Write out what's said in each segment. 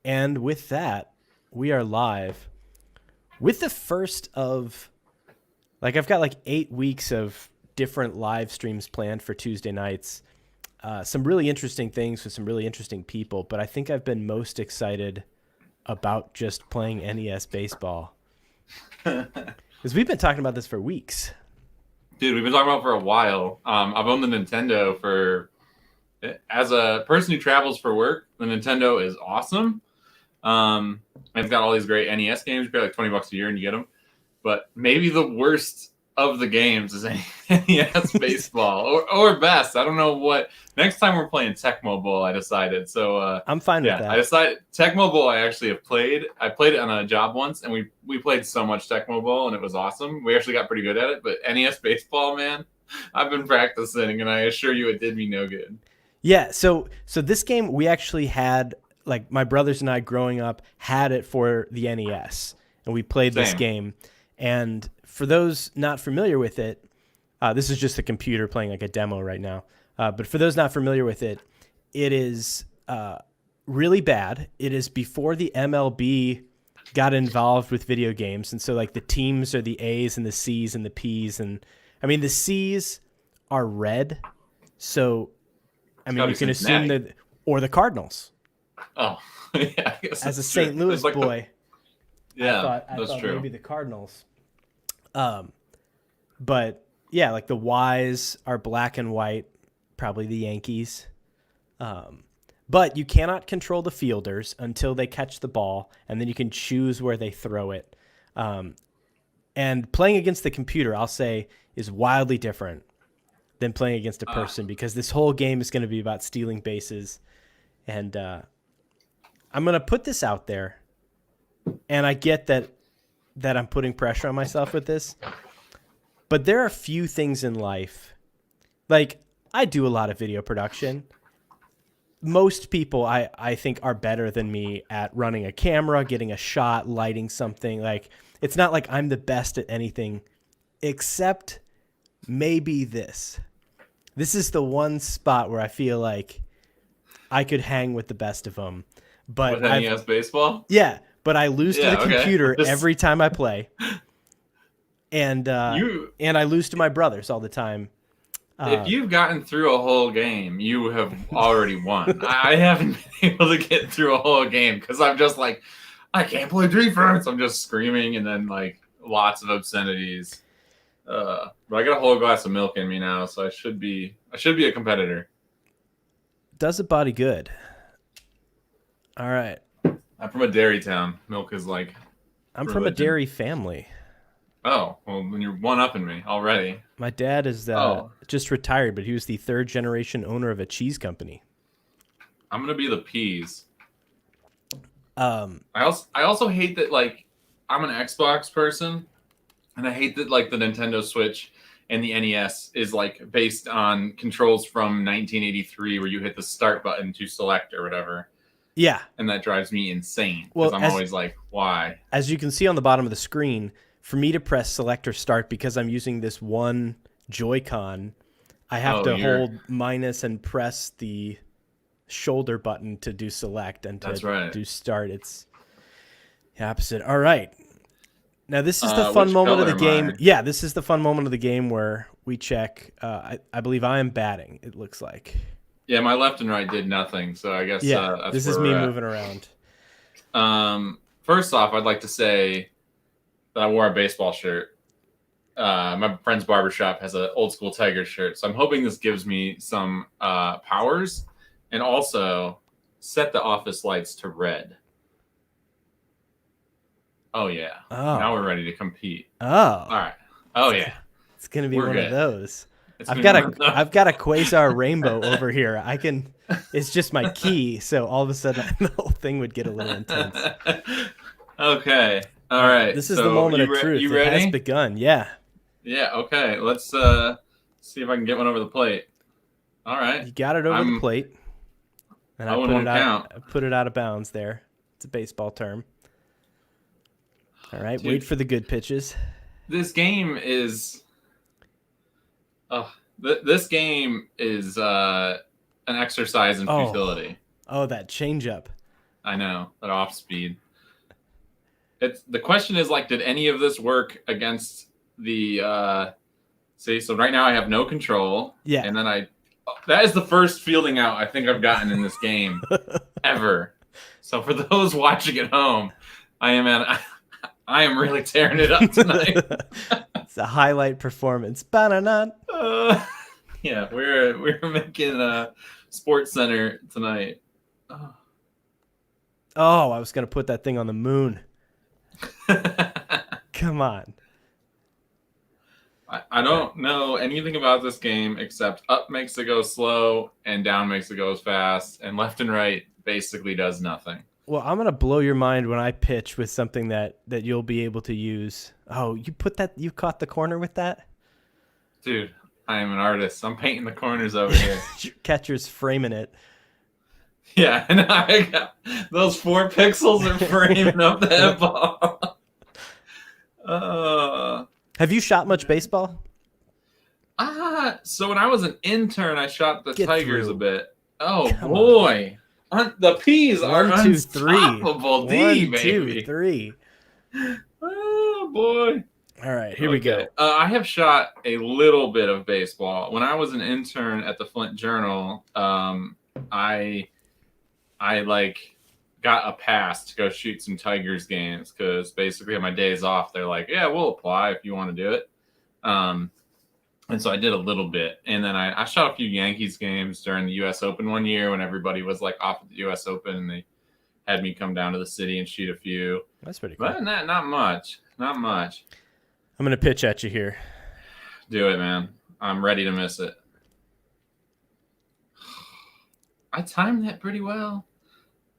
And with that, we are live with the first of, I've got 8 weeks of different live streams planned for Tuesday nights. Some really interesting things with some really interesting people, but I think I've been most excited about just playing NES Baseball. Because we've been talking about this for weeks. Dude, we've been talking about it for a while. I've owned the Nintendo as a person who travels for work, the Nintendo is awesome. It's got all these great NES games. You pay like $20 a year and you get them. But maybe the worst of the games is NES Baseball or best. I don't know what. Next time we're playing Tecmo Bowl, I decided. So I'm fine with that. I decided Tecmo Bowl. I actually have played. I played it on a job once, and we played so much Tecmo Bowl, and it was awesome. We actually got pretty good at it. But NES Baseball, man, I've been practicing, and I assure you, it did me no good. Yeah. So this game we actually had. My brothers and I growing up had it for the NES, and we played this game. And for those not familiar with it, this is just a computer playing a demo right now. But for those not familiar with it, it is really bad. It is before the MLB got involved with video games. And so the teams are the A's and the C's and the P's. And I mean, the C's are red. So, I mean, you can assume that, or the Cardinals. Oh, yeah. I guess as a St. Louis boy. I thought maybe the Cardinals. But yeah, the Y's are black and white, probably the Yankees. But you cannot control the fielders until they catch the ball, and then you can choose where they throw it. And playing against the computer, I'll say, is wildly different than playing against a person because this whole game is going to be about stealing bases. And I'm going to put this out there. And I get that I'm putting pressure on myself with this. But there are few things in life. I do a lot of video production. Most people, I think, are better than me at running a camera, getting a shot, lighting something. It's not like I'm the best at anything except maybe this. This is the one spot where I feel like I could hang with the best of them. But with NES Baseball? Yeah. But I lose to the computer every time I play, and I lose to my brothers all the time. If you've gotten through a whole game, you have already won. I haven't been able to get through a whole game because I'm just I can't play defense. I'm just screaming and then lots of obscenities. But I got a whole glass of milk in me now, so I should be a competitor. Does a body good. All right. I'm from a dairy town. Milk is I'm religion. from a dairy family. Oh, well, then you're one-upping me already. My dad is just retired, but he was the third-generation owner of a cheese company. I'm going to be the peas. I also hate that, I'm an Xbox person, and I hate that, the Nintendo Switch and the NES is, based on controls from 1983 where you hit the start button to select or whatever. Yeah. And that drives me insane because I'm always why? As you can see on the bottom of the screen, for me to press select or start because I'm using this one Joy-Con, I have to hold minus and press the shoulder button to do select and to do start. It's the opposite. All right. Now, this is the fun moment of the game. Yeah, this is the fun moment of the game where we check. I believe I am batting, it looks like. Yeah, my left and right did nothing, so I guess that's this is me moving around. First off, I'd like to say that I wore a baseball shirt. My friend's barbershop has an old school Tiger shirt, so I'm hoping this gives me some powers, and also set the office lights to red. Oh yeah! Oh. Now we're ready to compete. Oh, all right. Oh yeah, it's gonna be one of those. I've got a quasar rainbow over here. It's just my key, so all of a sudden the whole thing would get a little intense. Okay. All right. This is the moment of truth. You ready? It has begun. Yeah. Yeah. Okay. Let's see if I can get one over the plate. All right. You got it over the plate. And I put it out of bounds there. It's a baseball term. All right. Dude, wait for the good pitches. This game is. This game is an exercise in futility. Oh, that changeup. I know that off speed. The question is like, did any of this work against the? See, so right now I have no control. Yeah. And then that is the first fielding out I think I've gotten in this game ever. So for those watching at home, I am really tearing it up tonight. It's a highlight performance. Ba-na-na. Yeah, we're making a Sports Center tonight. Oh, I was gonna put that thing on the moon. Come on. I don't know anything about this game except up makes it go slow and down makes it go fast, and left and right basically does nothing. Well, I'm gonna blow your mind when I pitch with something that you'll be able to use. Oh, you caught the corner with that? Dude, I am an artist. I'm painting the corners over here. Your catcher's framing it. Yeah, and I got those 4 pixels are framing up that ball. Have you shot much baseball? So when I was an intern, I shot the Get Tigers through. a bit. Oh, Come boy. The P's are 1, 2, 3. unstoppable. D, 1, baby. 2, 3. Oh, boy. All right, here we go. I have shot a little bit of baseball. When I was an intern at the Flint Journal, I like got a pass to go shoot some Tigers games because basically on my days off, they're like, yeah, we'll apply if you want to do it. And so I did a little bit. And then I shot a few Yankees games during the U.S. Open one year when everybody was like off at the U.S. Open, and they had me come down to the city and shoot a few. That's pretty cool. But not much. Not much. I'm going to pitch at you here. Do it, man. I'm ready to miss it. I timed that pretty well.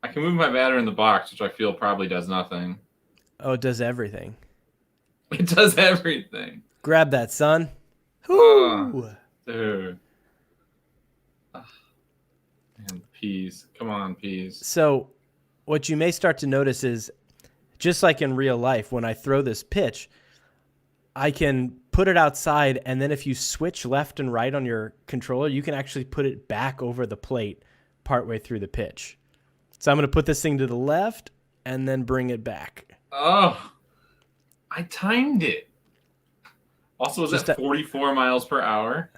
I can move my batter in the box, which I feel probably does nothing. Oh, it does everything. It does everything. Grab that, son. Whoo! Dude. Man, peas. Come on, peas. So what you may start to notice is, just like in real life, when I throw this pitch, I can put it outside, and then if you switch left and right on your controller, you can actually put it back over the plate partway through the pitch. So I'm going to put this thing to the left and then bring it back. Oh, I timed it. Also, was that 44 miles per hour?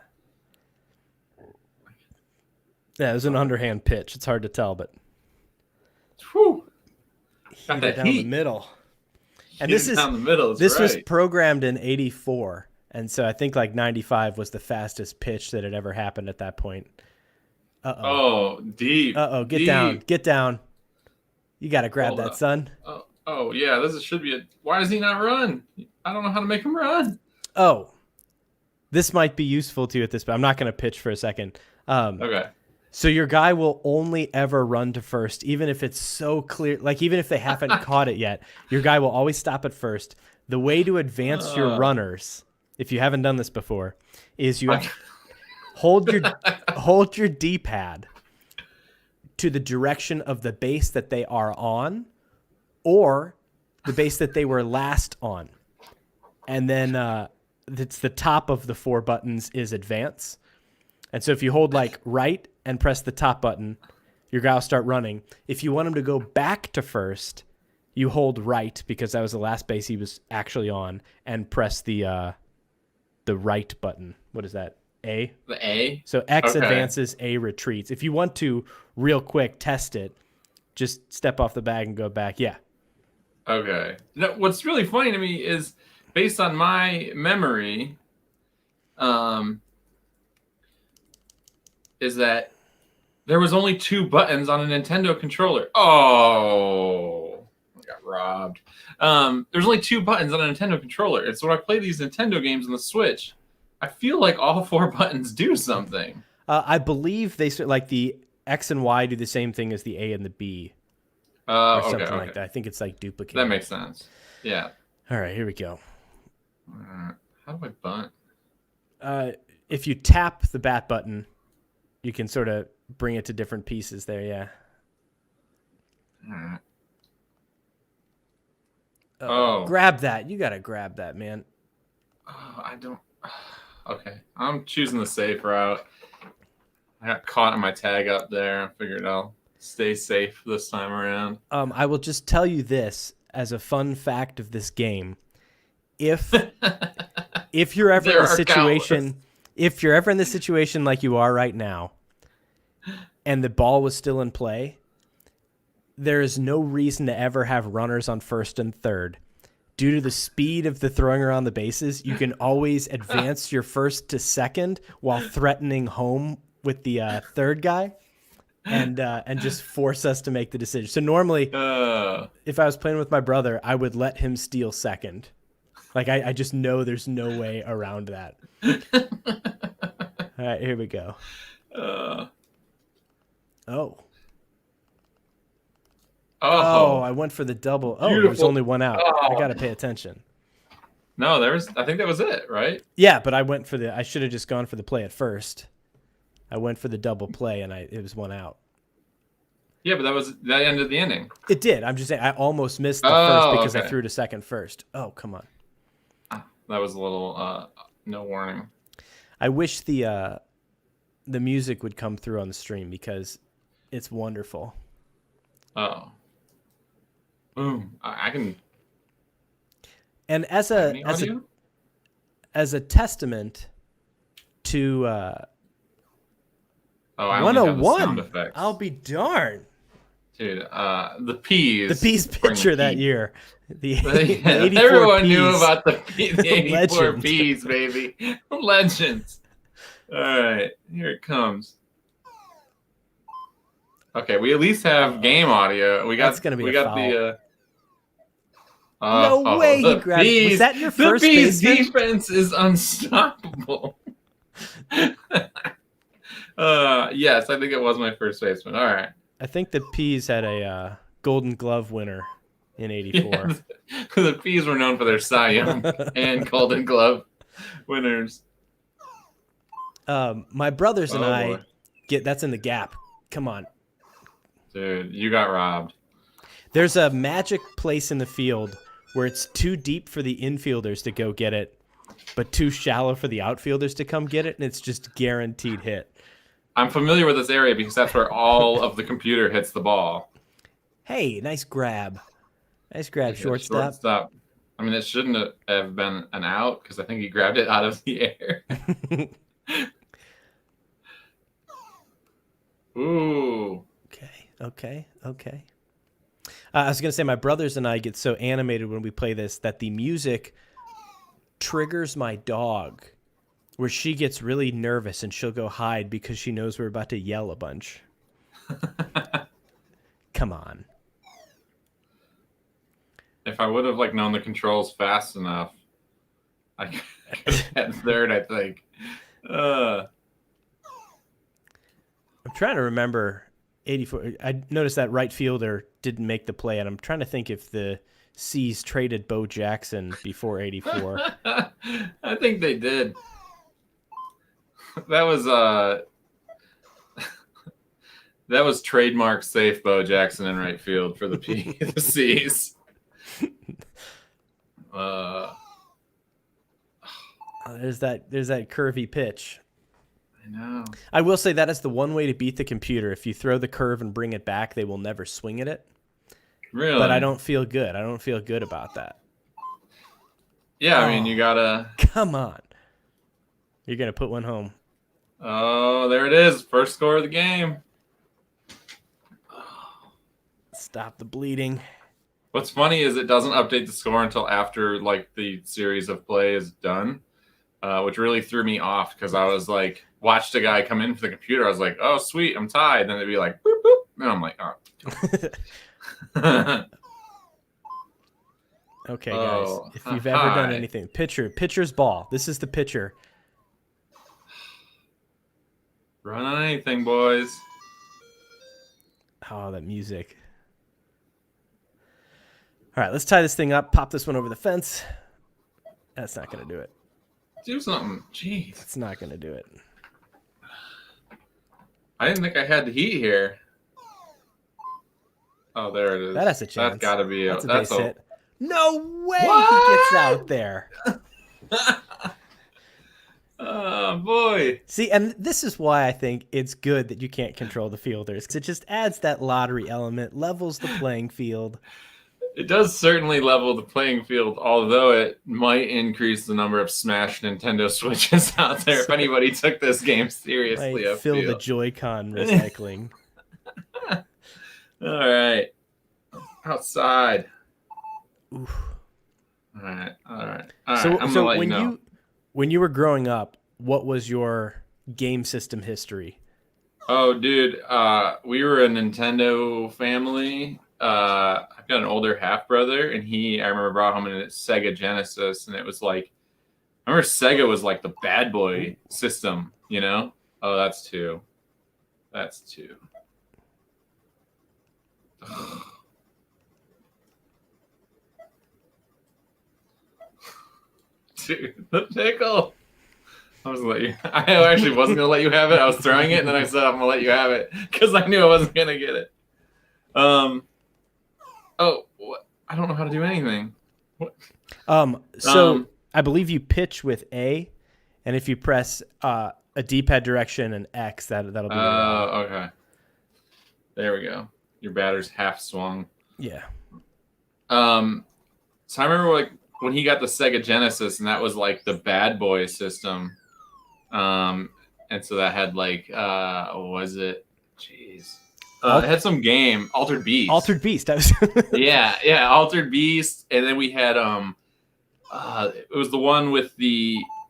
Yeah, it was an underhand pitch. It's hard to tell, but whew. Got that down the middle. And this was programmed in 84. And so I think like 95 was the fastest pitch that had ever happened at that point. Oh, deep. Get down. Get down. You got to grab that, son. Oh, yeah, this should be why does he not run? I don't know how to make him run. Oh, this might be useful to you at this, but I'm not going to pitch for a second. Okay. So your guy will only ever run to first, even if it's so clear. Like, even if they haven't caught it yet, your guy will always stop at first. The way to advance your runners, if you haven't done this before, is you hold your D-pad to the direction of the base that they are on, or the base that they were last on. And then it's the top of the 4 buttons is advance. And so if you hold like right and press the top button, your guy will start running. If you want him to go back to first, you hold right, because that was the last base he was actually on, and press the right button. What is that? A? The A? So X advances, A retreats. If you want to real quick test it, just step off the bag and go back. Yeah. Okay. Now, what's really funny to me is, based on my memory, is that there was only 2 buttons on a Nintendo controller. Oh, I got robbed. There's only 2 buttons on a Nintendo controller. And so when I play these Nintendo games on the Switch, I feel like all 4 buttons do something. I believe they like the X and Y do the same thing as the A and the B, or something like that. I think it's like duplicated. That makes sense. Yeah. All right, here we go. How do I bunt? If you tap the bat button, you can sort of bring it to different pieces there. Yeah. Grab that. You got to grab that, man. Oh, I don't. Okay. I'm choosing the safe route. I got caught in my tag up there. I figured I'll stay safe this time around. I will just tell you this as a fun fact of this game. If you're ever in There the are situation, countless. if you're ever in the situation like you are right now, and the ball was still in play, there is no reason to ever have runners on first and third. Due to the speed of the throwing around the bases, you can always advance your first to second while threatening home with the third guy, and just force us to make the decision. So normally, if I was playing with my brother, I would let him steal second. Like I just know there's no way around that. All right, here we go. Oh, I went for the double. Oh, there was Beautiful. only one out. I got to pay attention. No, I think that was it, right? Yeah, but I should have just gone for the play at first. I went for the double play, and it was one out. Yeah, but that ended the inning. It did. I'm just saying I almost missed the first because okay. I threw to second first. Oh, come on. That was a little no warning. I wish the music would come through on the stream because it's wonderful. Oh. Boom. I can. And as a testament to 101, I'll be darned. Dude, the Peas. The Peas pitcher that year. The 84 everyone Peas. knew about the 84 Legend. Peas, baby. Legends. All right, here it comes. Okay, we at least have game audio. That's gonna be a foul. The. No way he grabbed it. Was that your first baseman? The baseman? Peas defense is unstoppable. Yes, I think it was my first baseman. All right. I think the Peas had a Golden Glove winner in '84. Yeah, the Peas were known for their Cy Young and Golden Glove winners. My brothers and I that's in the gap. Come on. Dude, you got robbed. There's a magic place in the field where it's too deep for the infielders to go get it, but too shallow for the outfielders to come get it, and it's just guaranteed hit. I'm familiar with this area because that's where all of the computer hits the ball. Hey, nice grab. Nice grab, shortstop. I mean, it shouldn't have been an out because I think he grabbed it out of the air. Ooh. Okay. I was going to say my brothers and I get so animated when we play this that the music triggers my dog, where she gets really nervous and she'll go hide because she knows we're about to yell a bunch. Come on. If I would have known the controls fast enough, I could have had third, I think. I'm trying to remember 84. I noticed that right fielder didn't make the play, and I'm trying to think if the C's traded Bo Jackson before 84. I think they did. That was trademark safe Bo Jackson in right field for the C's. There's that curvy pitch. I know. I will say that is the one way to beat the computer. If you throw the curve and bring it back, they will never swing at it. Really? But I don't feel good. I don't feel good about that. Yeah, I mean, you gotta. Come on. You're gonna put one home. Oh, there it is. First score of the game. Stop the bleeding. What's funny is it doesn't update the score until after the series of play is done, which really threw me off because I was watched a guy come in for the computer. I was like, oh, sweet, I'm tied. And then they'd be like, boop, boop. And I'm like, oh. Okay, guys. If you've ever done anything, pitcher's ball. This is the pitcher. Run on anything, boys. Oh, that music. All right, let's tie this thing up. Pop this one over the fence. That's not going to do it. Do something. Jeez. It's not going to do it. I didn't think I had the heat here. Oh, there it is. That has a chance. That's got to be That's a base hit. No way What? he gets out there. Oh boy. See, and this is why I think it's good that you can't control the fielders, because it just adds that lottery element, levels the playing field. It does certainly level the playing field, although it might increase the number of smashed Nintendo Switches out there if anybody took this game seriously. Might I fill the feel. Joy-Con recycling. All right. Outside. Oof. All right. All right. All right. So, I'm gonna let you know. when you were growing up, what was your game system history? Oh, dude. We were a Nintendo family. I've got an older half brother, and I remember brought home a Sega Genesis, and it was like, I remember Sega was like the bad boy system, you know? Oh, that's two. That's two. Dude, the pickle. I was gonna let you. I actually wasn't gonna let you have it. I was throwing it, and then I said I'm gonna let you have it because I knew I wasn't gonna get it. Oh, what? I don't know how to do anything. What? So I believe you pitch with A, and if you press a D-pad direction and X, that'll be. Oh, okay. There we go. Your batter's half swung. Yeah. So I remember like when he got the Sega Genesis, and that was like the bad boy system. And so that had like what was it? Jeez. It had some game, Altered Beast. Altered Beast. That was yeah, Altered Beast, and then we had it was the one with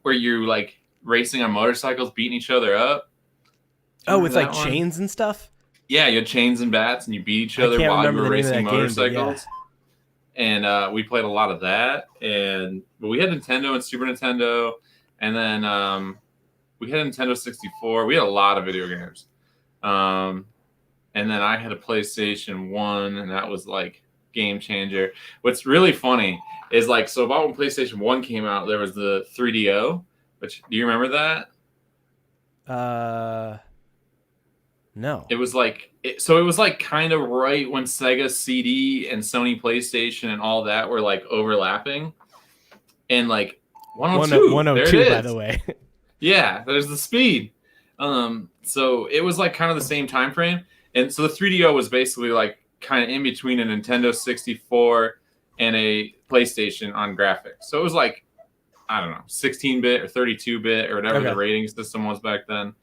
where you're like racing on motorcycles, beating each other up. Oh, with like chains and stuff. Yeah, you had chains and bats, and you beat each other while you were racing motorcycles. And we played a lot of that, but we had Nintendo and Super Nintendo, and then we had Nintendo 64. We had a lot of video games. And then I had a PlayStation 1, and that was like game changer. What's really funny is like, so about when PlayStation 1 came out, there was the 3DO, which, do you remember that? No. It was like, it was like kind of right when Sega CD and Sony PlayStation and all that were like overlapping. And like 102, 102 by the way. Yeah, there's the speed. So it was like kind of the same time frame. And so the 3DO was basically like kind of in between a Nintendo 64 and a PlayStation on graphics. So it was like, I don't know, 16-bit or 32-bit or whatever the rating system was back then.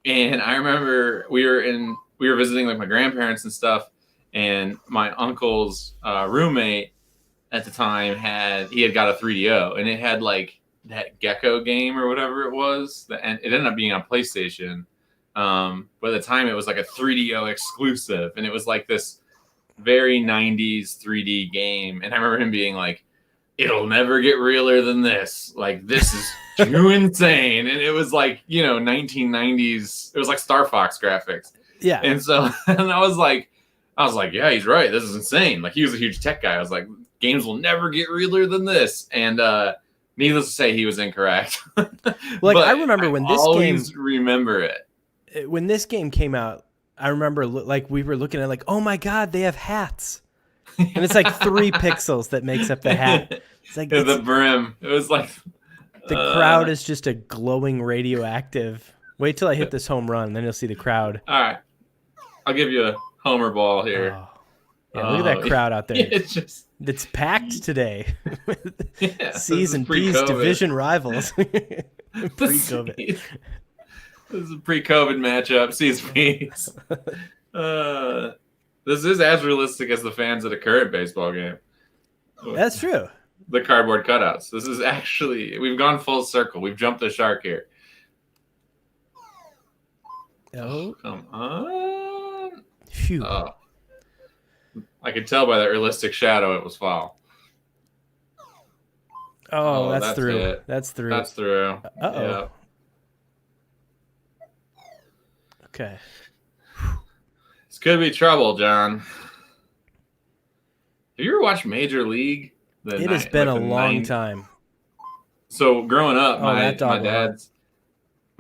And I remember we were visiting like my grandparents and stuff, and my uncle's roommate at the time had got a 3DO, and it had like that Gecko game or whatever it was, and it ended up being on PlayStation. But at the time it was like a 3DO exclusive, and it was like this very 90s 3D game. And I remember him being like, it'll never get realer than this. Like, this is too insane. And it was like, 1990s. It was like Star Fox graphics. Yeah. And so and I was like, yeah, he's right. This is insane. Like, he was a huge tech guy. I was like, games will never get realer than this. And needless to say, he was incorrect. Like, I remember when this always remember it. When this game came out, I remember like we were looking at like, oh my God, they have hats. And it's like 3 pixels that makes up the hat. It's like the brim. It was like the crowd is just a glowing radioactive. Wait till I hit this home run, then you'll see the crowd. All right, I'll give you a homer ball here. Oh. Yeah, look at that crowd out there. It's packed today. C's and P's division rivals. Pre-COVID. This is a pre-COVID matchup. C's and P's. This is as realistic as the fans at a current baseball game. That's true. The cardboard cutouts. This is actually, we've gone full circle. We've jumped the shark here. Oh, come on. Phew. Oh. I could tell by that realistic shadow it was foul. Oh, that's through. It. That's through. That's through. Uh-oh. Yeah. Okay. This could be trouble, John. Have you ever watched Major League? It has been a long time. So growing up, my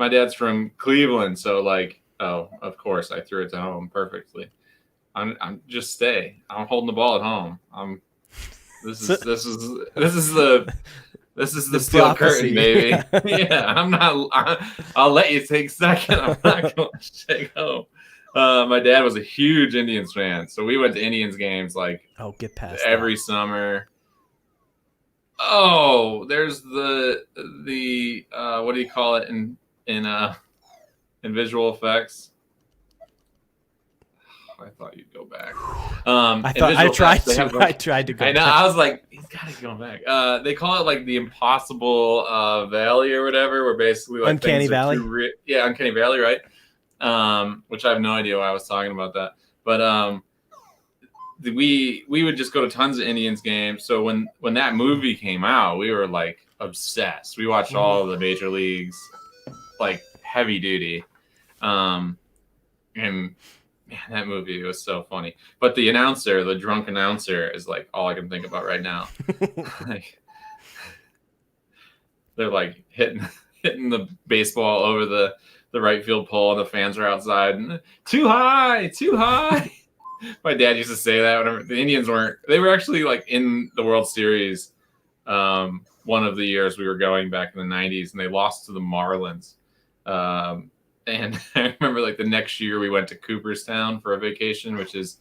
dad's from Cleveland, so like, oh, of course, I threw it to home perfectly. I'm just stay. I'm holding the ball at home. This is the This is The the steel prophecy. curtain, baby. Yeah, I'll let you take second. I'm not going to take home. My dad was a huge Indians fan, so we went to Indians games like Oh, get past every that. summer. Oh, there's the what do you call it in visual effects? I thought you'd go back. I In thought I visual tried effects, they have to. those. I tried to go I know. back. I was like, he's got to go back. They call it like the impossible valley or whatever, where basically like Uncanny things are Valley. too yeah, uncanny valley, right? Which I have no idea why I was talking about that, but we would just go to tons of Indians games. So when that movie came out, we were like obsessed. We watched all of the major leagues, like heavy duty. And man, that movie was so funny. But the announcer, the drunk announcer, is like all I can think about right now. Like, they're like hitting the baseball over the right field pole, and the fans are outside. And, too high, too high. My dad used to say that whenever the Indians weren't. They were actually like in the World Series one of the years we were going back in the '90s, and they lost to the Marlins. And I remember like the next year we went to Cooperstown for a vacation, which is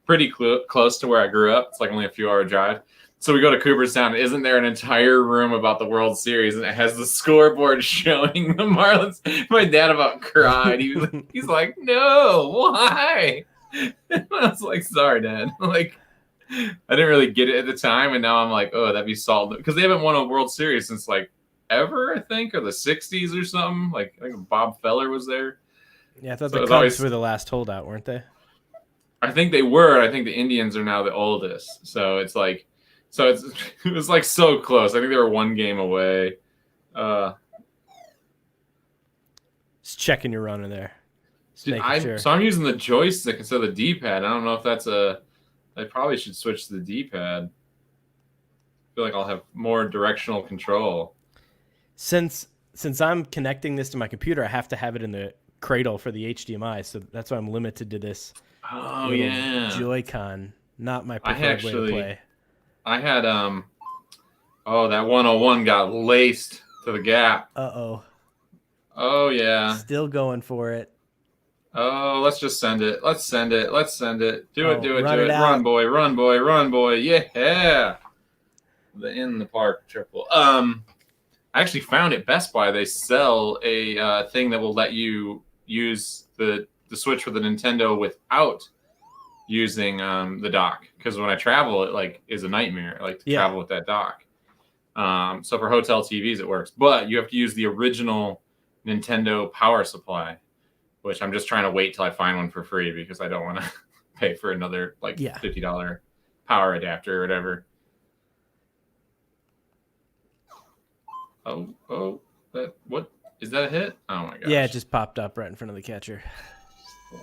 pretty close to where I grew up. It's like only a few hour drive. So we go to Cooperstown. Isn't there an entire room about the World Series, and it has the scoreboard showing the Marlins? My dad about cried. He's like, no, why? And I was like, sorry, Dad. Like, I didn't really get it at the time, and now I'm like, oh, that'd be solid because they haven't won a World Series since like ever, I think, or the '60s or something. Like I think Bob Feller was there. Yeah, I thought So the it was Cubs always. were the last holdout, weren't they? I think they were. I think the Indians are now the oldest. So it's like, it was like so close. I think they were one game away. Just checking your runner there. Just making sure. I'm using the joystick instead of the D-pad. I don't know if that's I probably should switch to the D-pad. I feel like I'll have more directional control. Since I'm connecting this to my computer, I have to have it in the cradle for the HDMI, so that's why I'm limited to this Oh little yeah. Joy-Con. Not my preferred way to play. I had that 101 got laced to the gap. Uh-oh. Oh yeah. Still going for it. Oh, let's just send it. Let's send it. Do it. Run it out. Run, boy. Run, boy. Run, boy. Yeah. The in the park triple. I actually found at Best Buy they sell a thing that will let you use the Switch for the Nintendo without using the dock. Because when I travel, it like is a nightmare. I like to travel with that dock. So for hotel TVs, it works, but you have to use the original Nintendo power supply, which I'm just trying to wait till I find one for free because I don't want to pay for another like $50 power adapter or whatever. Oh, what is that a hit? Oh my gosh. Yeah, it just popped up right in front of the catcher.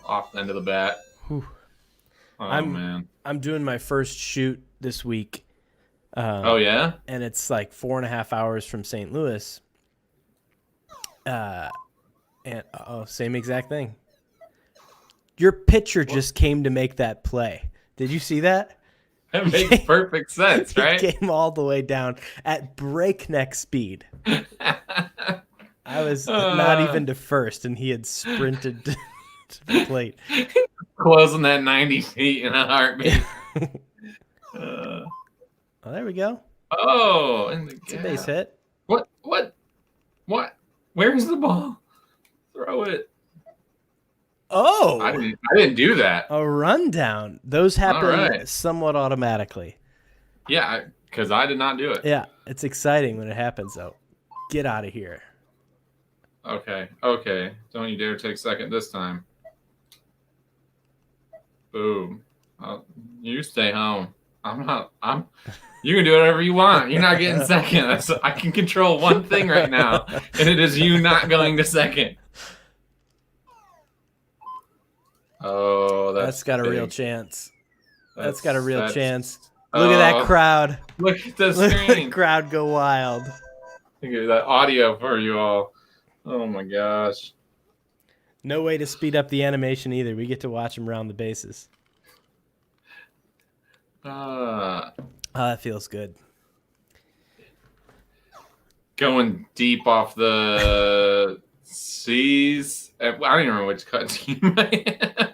Off the end of the bat. Whew. Man. I'm doing my first shoot this week. Oh yeah? And it's like 4.5 hours from St. Louis. And same exact thing. Your pitcher just came to make that play. Did you see that? That makes perfect sense, right? He came all the way down at breakneck speed. I was not even to first, and he had sprinted to the plate. Closing that 90 feet in a heartbeat. Oh, there we go. Oh, it's a base hit. What? Where's the ball? Throw it. Oh, I didn't do that. A rundown. Those happen somewhat automatically. Yeah, because I did not do it. Yeah, it's exciting when it happens, though. Get out of here. Okay. Don't you dare take second this time. Boom. You stay home. You can do whatever you want. You're not getting second. I can control one thing right now, and it is you not going to second. Oh, that's got big. a real chance. That's got a real chance. Oh, Look at that crowd. Look at the screen. screen. The crowd go wild. Look at that audio for you all. Oh my gosh. No way to speed up the animation either. We get to watch them round the bases. That that feels good. going deep off the seas. I don't even remember which cut team I am.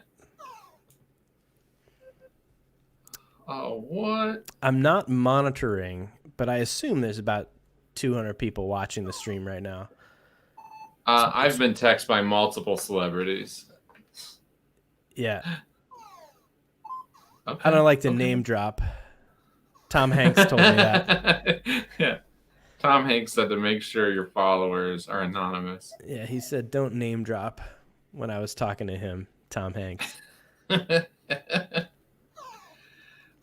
Oh, what? I'm not monitoring, but I assume there's about 200 people watching the stream right now. I've been texted by multiple celebrities. Yeah. Okay. I don't like to name drop. Tom Hanks told me that. Yeah. Tom Hanks said to make sure your followers are anonymous. Yeah, he said don't name drop when I was talking to him, Tom Hanks.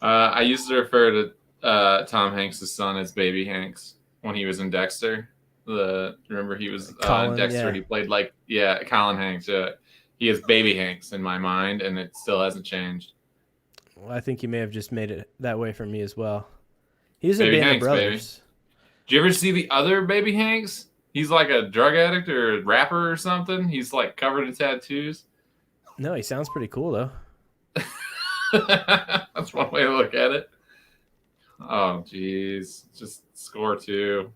I used to refer to Tom Hanks' son as Baby Hanks when he was in Dexter. Remember he was Colin, in Dexter yeah. and he played Colin Hanks. He is Baby Hanks in my mind, and it still hasn't changed. Well, I think you may have just made it that way for me as well. He was in Baby Band of Hanks, Brothers. baby. Did you ever see the other Baby Hanks? He's like a drug addict or a rapper or something. He's like covered in tattoos. No, he sounds pretty cool though. That's one way to look at it. Oh, geez. Just score 2.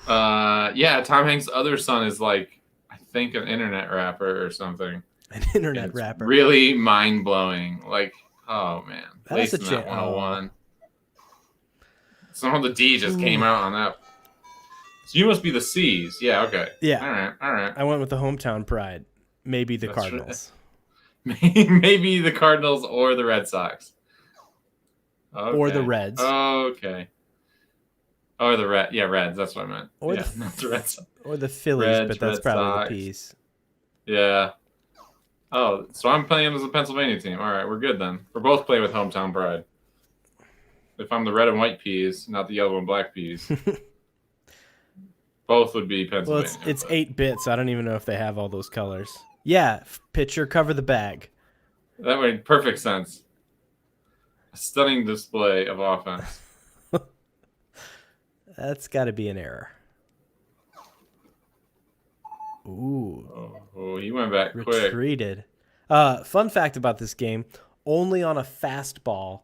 Yeah, Tom Hanks' other son is like, I think, an internet rapper or something. An internet rapper. Really mind blowing. Like, oh man, That's a Lacing that 101. Somehow the D just came out on that. So you must be the C's. Yeah. Okay. Yeah. All right. I went with the hometown pride. Maybe the That's Cardinals. Maybe the Cardinals or the Red Sox. Okay. Or the Reds. Okay. Or the Reds. Yeah, Reds. That's what I meant. Or yeah, not the Red Sox. Or the Phillies, Reds, but that's Red probably Sox. the P's. Yeah. Oh, so I'm playing as a Pennsylvania team. All right, we're good then. We're both playing with hometown pride. If I'm the red and white peas, not the yellow and black peas, both would be Pennsylvania. Well, it's 8-bit, so I don't even know if they have all those colors. Yeah, pitcher, cover the bag. That made perfect sense. A stunning display of offense. That's got to be an error. Ooh. Oh, you went back quick. Retreated. Fun fact about this game, only on a fastball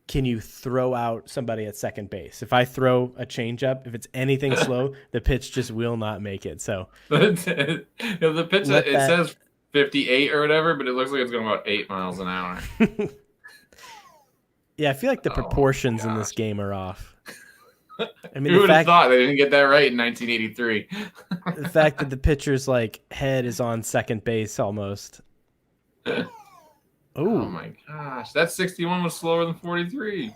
can you throw out somebody at second base. If I throw a changeup, if it's anything slow, the pitch just will not make it. So the pitch, it says 58 or whatever, but it looks like it's going about 8 miles an hour. Yeah, I feel like the proportions in this game are off. I mean, Who would have thought they didn't get that right in 1983? The fact that the pitcher's like head is on second base almost. Oh my gosh, that 61 was slower than 43.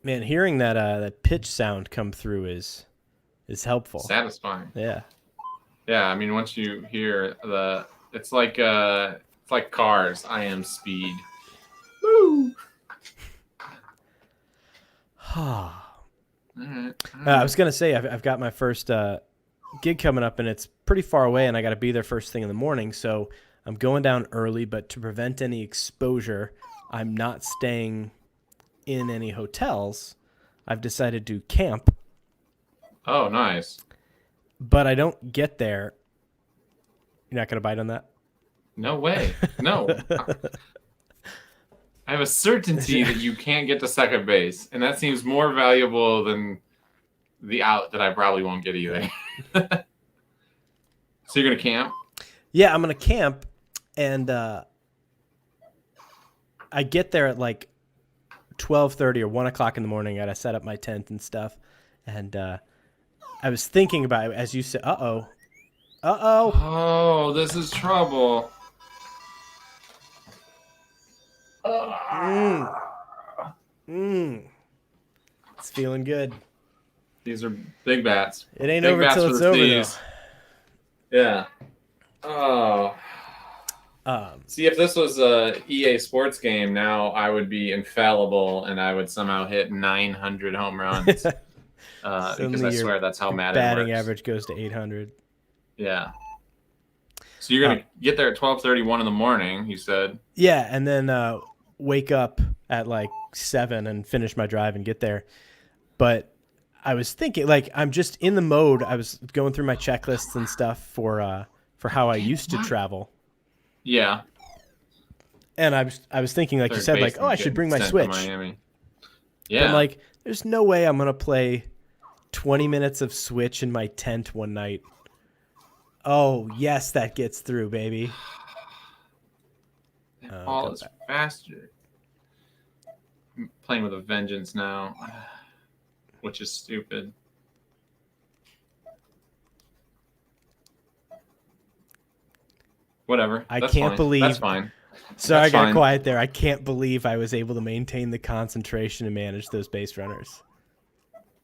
Man, hearing that pitch sound come through is helpful. Satisfying. Yeah. Yeah, I mean, once you hear it's like Cars. I am speed. Woo. I was gonna say I've got my first gig coming up, and it's pretty far away, and I got to be there first thing in the morning. So I'm going down early, but to prevent any exposure, I'm not staying in any hotels. I've decided to camp. Oh, nice. But I don't get there. You're not gonna bite on that? No way. No. I have a certainty that you can't get to second base, and that seems more valuable than the out that I probably won't get either. So you're going to camp? Yeah, I'm going to camp, and I get there at like 12:30 or 1 o'clock in the morning. I got to set up my tent and stuff, and I was thinking about it as you said, uh-oh. Oh, this is trouble. It's feeling good. These are big bats. It ain't big over till it's over, though. Yeah. Oh. See, if this was a EA Sports game, now I would be infallible, and I would somehow hit 900 home runs. Because I swear that's how mad it works. Batting average goes to 800. Yeah. So you're going to get there at 12:31 in the morning, you said? Yeah, and then wake up at like 7 and finish my drive and get there. But I was thinking, like, I'm just in the mode. I was going through my checklists and stuff for how I used to travel. Yeah. And I was thinking, like you said, like, oh, I should bring my Switch. Miami. Yeah. But like, There's no way I'm going to play 20 minutes of Switch in my tent one night. Oh, yes, that gets through, baby. That ball is faster. I'm playing with a vengeance now, which is stupid. Whatever. I That's can't fine. believe. That's fine. Sorry, That's I got fine. quiet there. I can't believe I was able to maintain the concentration and manage those base runners.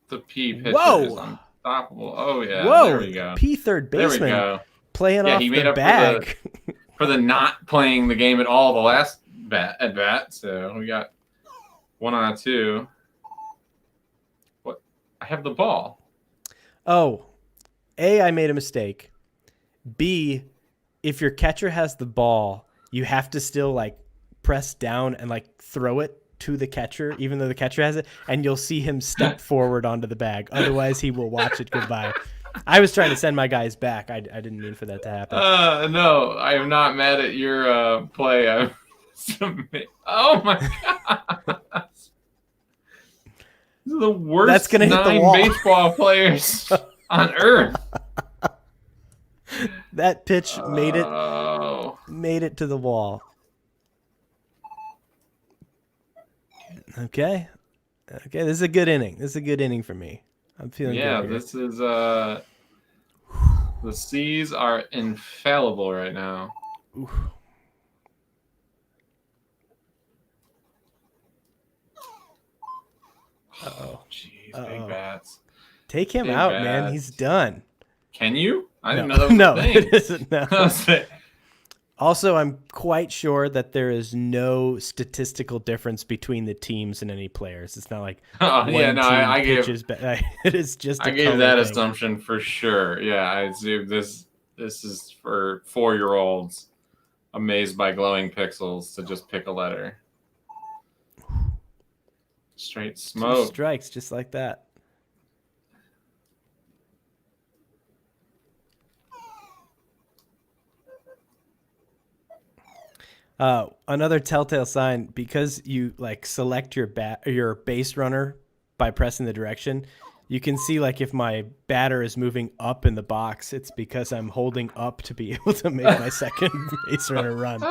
The P pitcher Whoa. is unstoppable. Oh yeah. Whoa. There we go. P third There we baseman go. playing Yeah, off he made the up bag. for the not playing the game at all the last at bat. So we got 1 out of 2. What? I have the ball. Oh, A, I made a mistake. B, if your catcher has the ball, you have to still like press down and like throw it to the catcher, even though the catcher has it, and you'll see him step forward onto the bag. Otherwise, he will watch it goodbye. I was trying to send my guys back. I didn't mean for that to happen. No, I am not mad at your play. Oh my god. These are the worst That's gonna hit the 9 wall. baseball players on earth. That pitch made Oh. it to the wall. Okay. This is a good inning. This is a good inning for me. I'm feeling Yeah, good here. this is the C's are infallible right now. Ooh. Oh, jeez, big bats. Take him Big out, man. bats. He's done. Can you? I didn't No, know that was no, a thing. it isn't. No. I was like, Also, I'm quite sure that there is no statistical difference between the teams and any players. It's not like oh, yeah, one no, team I gave pitches it is just. I a gave color that thing. assumption for sure. Yeah, I assume this is for 4-year-olds amazed by glowing pixels to just pick a letter. Straight 2 smoke. strikes, just like that. Another telltale sign, because you like select your base runner by pressing the direction, you can see like if my batter is moving up in the box, it's because I'm holding up to be able to make my second base runner run.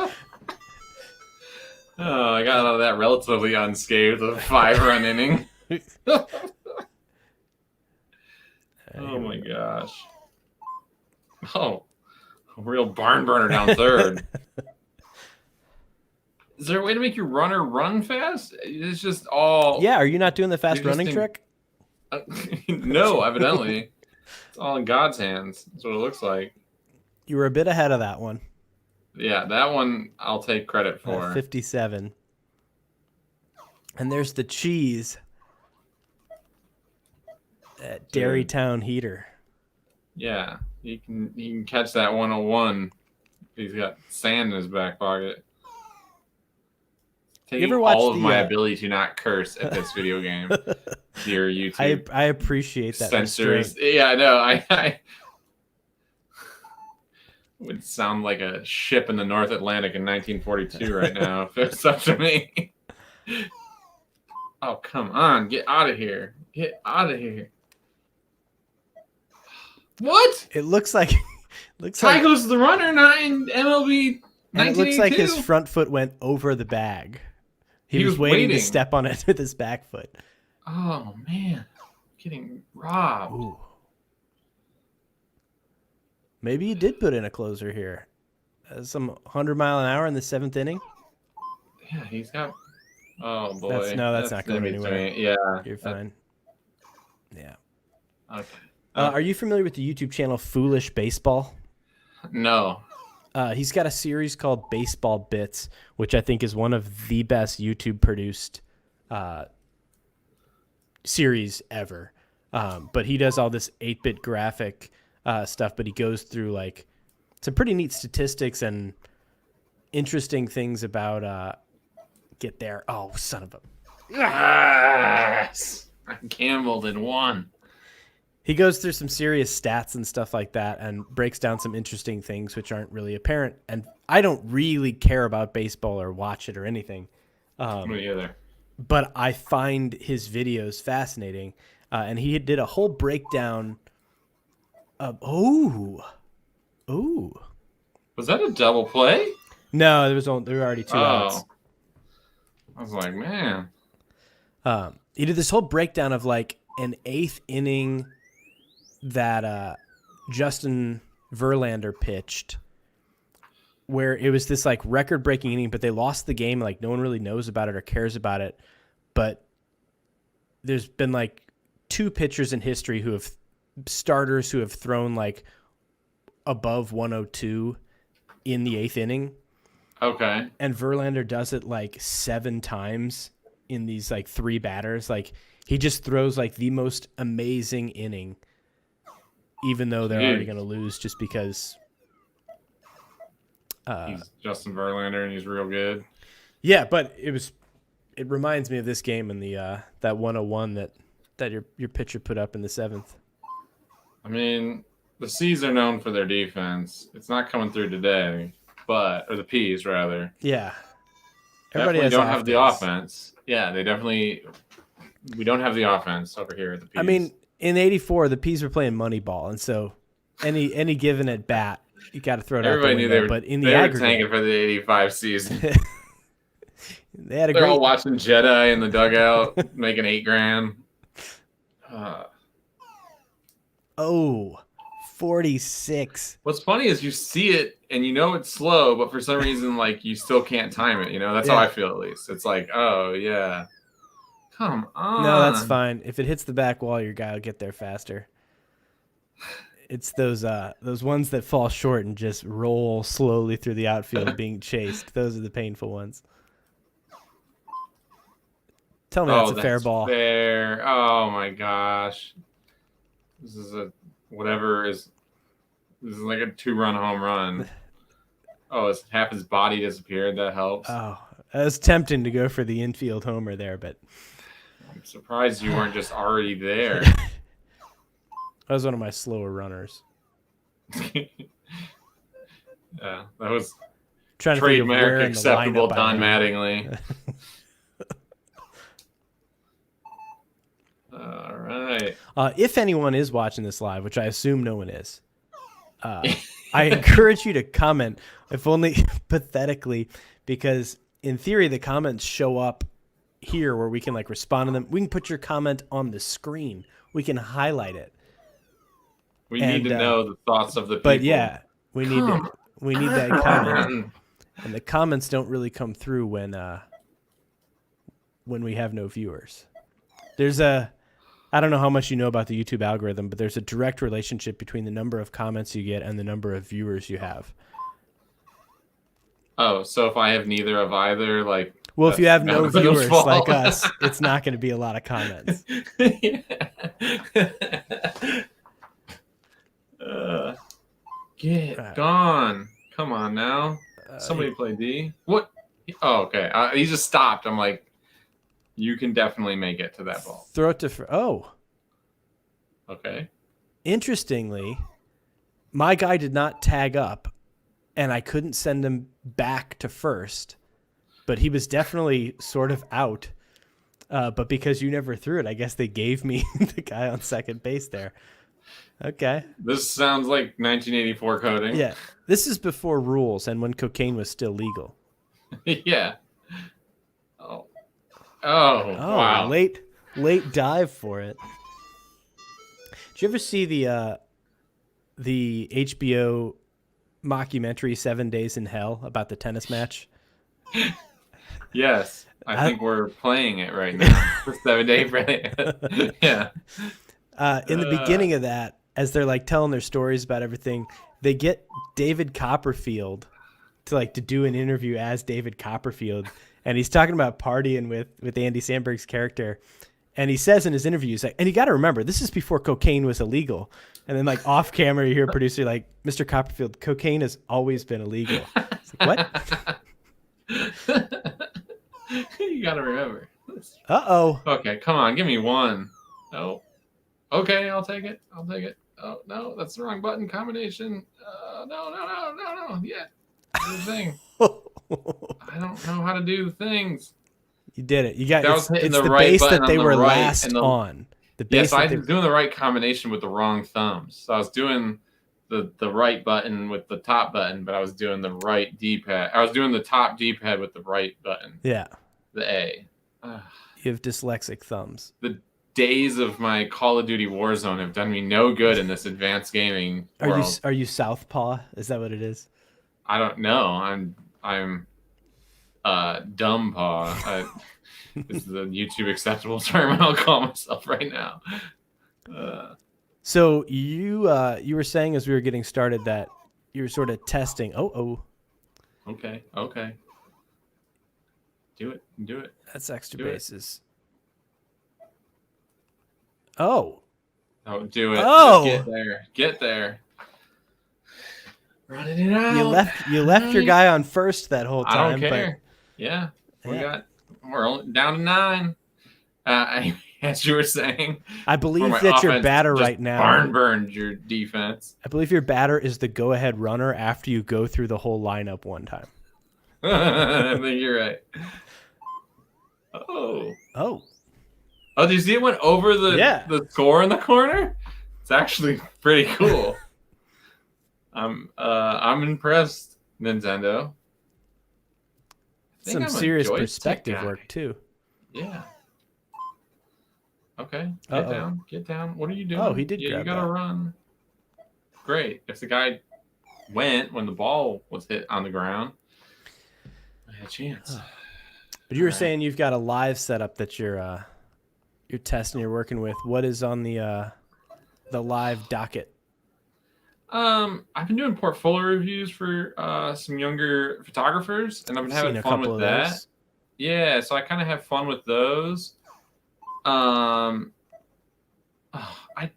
Oh, I got out of that relatively unscathed with a 5-run inning. Oh my gosh. Oh, a real barn burner down third. Is there a way to make your runner run fast? It's just all... Yeah, are you not doing the fast You're just running in- trick? No, evidently. It's all in God's hands. That's what it looks like. You were a bit ahead of that one. Yeah, that one I'll take credit for. 57. And there's the cheese. That Dairy Town heater. Yeah, he can catch that 101. He's got sand in his back pocket. Taking ever watch all of the, my ability to not curse at this video game. Dear YouTube I appreciate that censors. restraint. Yeah, no, I would sound like a ship in the North Atlantic in 1942 right now if it was up to me. Oh, come on. Get out of here. Get out of here. What? It looks like Tycho's the runner, not in MLB 1982. and it looks like his front foot went over the bag. He was waiting to step on it with his back foot. Oh, man. Getting robbed. Ooh. Maybe he did put in a closer here. Some 100 mile an hour in the 7th inning. Yeah, he's got... Oh, boy. That's not going in anywhere. between. Yeah. You're fine. Yeah. Okay. Are you familiar with the YouTube channel Foolish Baseball? No. He's got a series called Baseball Bits, which I think is one of the best YouTube produced series ever. But he does all this 8-bit graphic stuff, but he goes through like some pretty neat statistics and interesting things about get there. Oh, son of a... Yes! I gambled and won. He goes through some serious stats and stuff like that and breaks down some interesting things which aren't really apparent. And I don't really care about baseball or watch it or anything. Me either. but I find his videos fascinating. And he did a whole breakdown of Was that a double play? no, there were already two outs. I was like, man. He did this whole breakdown of like an 8th inning that Justin Verlander pitched, where it was this like record-breaking inning, but they lost the game. Like no one really knows about it or cares about it. But there's been like 2 pitchers in history starters who have thrown like above 102 in the 8th inning. Okay. And Verlander does it like 7 times in these like 3 batters. Like he just throws like the most amazing inning, even though they're already going to lose just because he's Justin Verlander and he's real good. Yeah, but it reminds me of this game and the that 101 that your pitcher put up in the 7th. I mean, the C's are known for their defense. It's not coming through today, or the P's rather. Yeah. Everybody don't have the offense. Yeah, we don't have the offense over here at the P's. I mean, in '84, the P's were playing Moneyball, and so any given at bat, you got to throw it Everybody out the window. knew they were, but in they the were aggregate, tanking for the '85 season. They're all watching Jedi in the dugout, making $8,000. 46. What's funny is you see it and you know it's slow, but for some reason, like you still can't time it. You know, that's how I feel at least. It's like, oh yeah, come on. No, that's fine. If it hits the back wall, your guy will get there faster. It's those ones that fall short and just roll slowly through the outfield being chased. Those are the painful ones. Tell me that's a fair ball. Fair. Oh my gosh. This is like a 2-run home run. Oh, it's half his body disappeared. That helps. Oh, it was tempting to go for the infield homer there, but I'm surprised you weren't just already there. that was one of my slower runners. Yeah, that was Trying to trademark acceptable Don Mattingly. All right. If anyone is watching this live, which I assume no one is, I encourage you to comment, if only pathetically, because in theory the comments show up here where we can like respond to them. We can put your comment on the screen. We can highlight it. We need to know the thoughts of the people. But yeah, we need that comment. And the comments don't really come through when we have no viewers. I don't know how much you know about the YouTube algorithm, but there's a direct relationship between the number of comments you get and the number of viewers you have. Oh, so if I have neither of either, like... Well, if you have no viewers like us, it's not going to be a lot of comments. Get gone. Come on now. Somebody play D. What? Oh, okay. He just stopped. I'm like, you can definitely make it to that ball. Throw it to... Okay. Interestingly, my guy did not tag up, and I couldn't send him back to first, but he was definitely sort of out. But because you never threw it, I guess they gave me the guy on second base there. Okay. This sounds like 1984 coding. Yeah. This is before rules and when cocaine was still legal. Yeah. Oh, wow. Late dive for it. Did you ever see the HBO mockumentary 7 Days in Hell about the tennis match? Yes. I think we're playing it right now. For 7 Days. Yeah. In the beginning of that, as they're like telling their stories about everything, they get David Copperfield to do an interview as David Copperfield. And he's talking about partying with Andy Samberg's character. And he says in his interview, he's like, and you got to remember, this is before cocaine was illegal. And then off camera, you hear a producer like, Mr. Copperfield, cocaine has always been illegal. It's like, what? You got to remember. Uh-oh. Okay, come on. Give me one. No. Okay, I'll take it. Oh, no, that's the wrong button combination. No. Yeah. Do the thing. I don't know how to do things. You did it. You got That was hitting it's the the right base button that on they the were right, last and the on. The yeah. base So I that they was doing the right combination with the wrong thumbs. So I was doing the right button with the top button, but I was doing the right D-pad. I was doing the top D-pad with the right button, Yeah. the A. Ugh. You have dyslexic thumbs. The days of my Call of Duty Warzone have done me no good in this advanced gaming world. Are you Southpaw? Is that what it is? I don't know. I'm dumb paw. Is the YouTube acceptable term I'll call myself right now. So you were saying as we were getting started that you were sort of testing. Okay. Do it. That's extra Do it. bases. Oh. Oh, do it. Oh. Just get there. Running it out. You left your guy on first that whole time. I don't care. Yeah. We're only down to 9. As you were saying, I believe that your batter right now burned your defense. I believe your batter is the go-ahead runner after you go through the whole lineup one time. I think you're right. Oh, do you see it went over the score in the corner? It's actually pretty cool. I'm impressed, Nintendo. Some serious perspective work too. Yeah. Okay. Get down. What are you doing? Oh, he did. Yeah, grab you gotta that. run. Great. If the guy went when the ball was hit on the ground, I had a chance. But you were saying you've got a live setup that you're testing, you're working with. What is on the live docket? I've been doing portfolio reviews for some younger photographers, and I've been having fun with that. Yeah, so I kind of have fun with those. I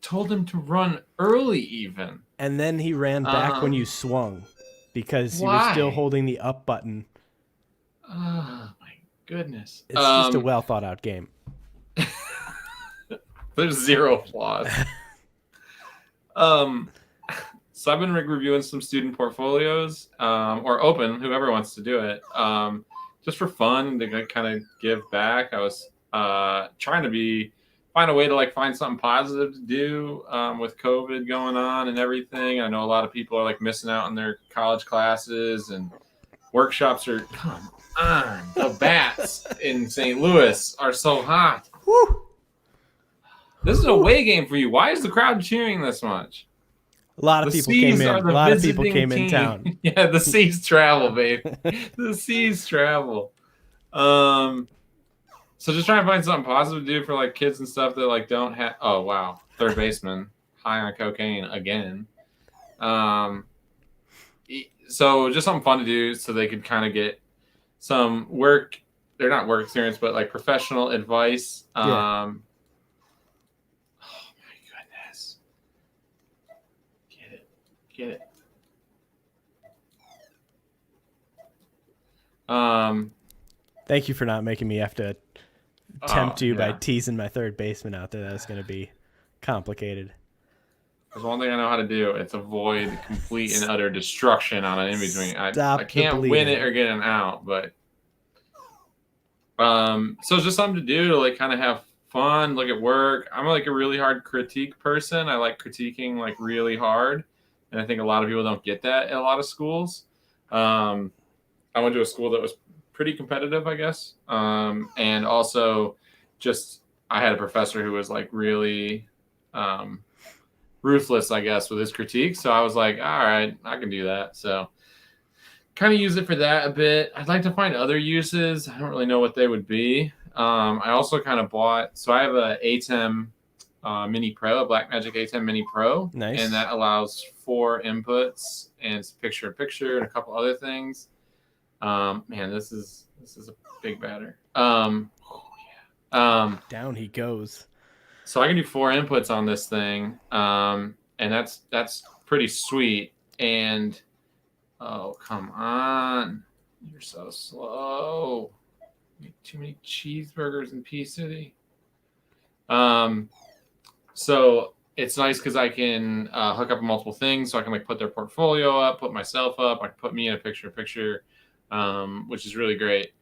told him to run early, even. And then he ran back when you swung, because you were still holding the up button. Oh my goodness! It's just a well thought out game. There's zero flaws. So I've been reviewing some student portfolios, or open, whoever wants to do it, just for fun to kind of give back. I was trying to find a way to find something positive to do with COVID going on and everything. I know a lot of people are missing out on their college classes, and workshops are, come on, the bats in St. Louis are so hot. Woo. This is a away game for you. Why is the crowd cheering this much? A lot of people came in. A lot of people came in town. Yeah, the seas travel, babe. The seas travel. So just trying to find something positive to do for kids and stuff that don't have. Oh wow, third baseman high on cocaine again. So just something fun to do so they could kind of get some work. They're not work experience, but professional advice. Yeah. Get it. Thank you for not making me have to tempt you by teasing my third baseman out there. That was going to be complicated. There's one thing I know how to do. It's avoid complete and utter destruction on an in-between. I can't win it or get an out, but so it's just something to do to kind of have fun, look at work. I'm a really hard critique person. I like critiquing really hard. And I think a lot of people don't get that at a lot of schools. I went to a school that was pretty competitive, I guess. And also I had a professor who was really ruthless, I guess, with his critique. So I was like, all right, I can do that. So kind of use it for that a bit. I'd like to find other uses. I don't really know what they would be. I also kind of so I have a ATEM Mini Pro, a Blackmagic A10 Mini Pro. Nice. And that allows 4 inputs and it's picture-in-picture and a couple other things. Man, this is a big batter. Down he goes. So I can do 4 inputs on this thing, and that's pretty sweet. And oh, come on, you're so slow. You eat too many cheeseburgers in P City. So it's nice because I can hook up multiple things, so I can put their portfolio up, put myself up, I can put me in a picture-in-picture, which is really great.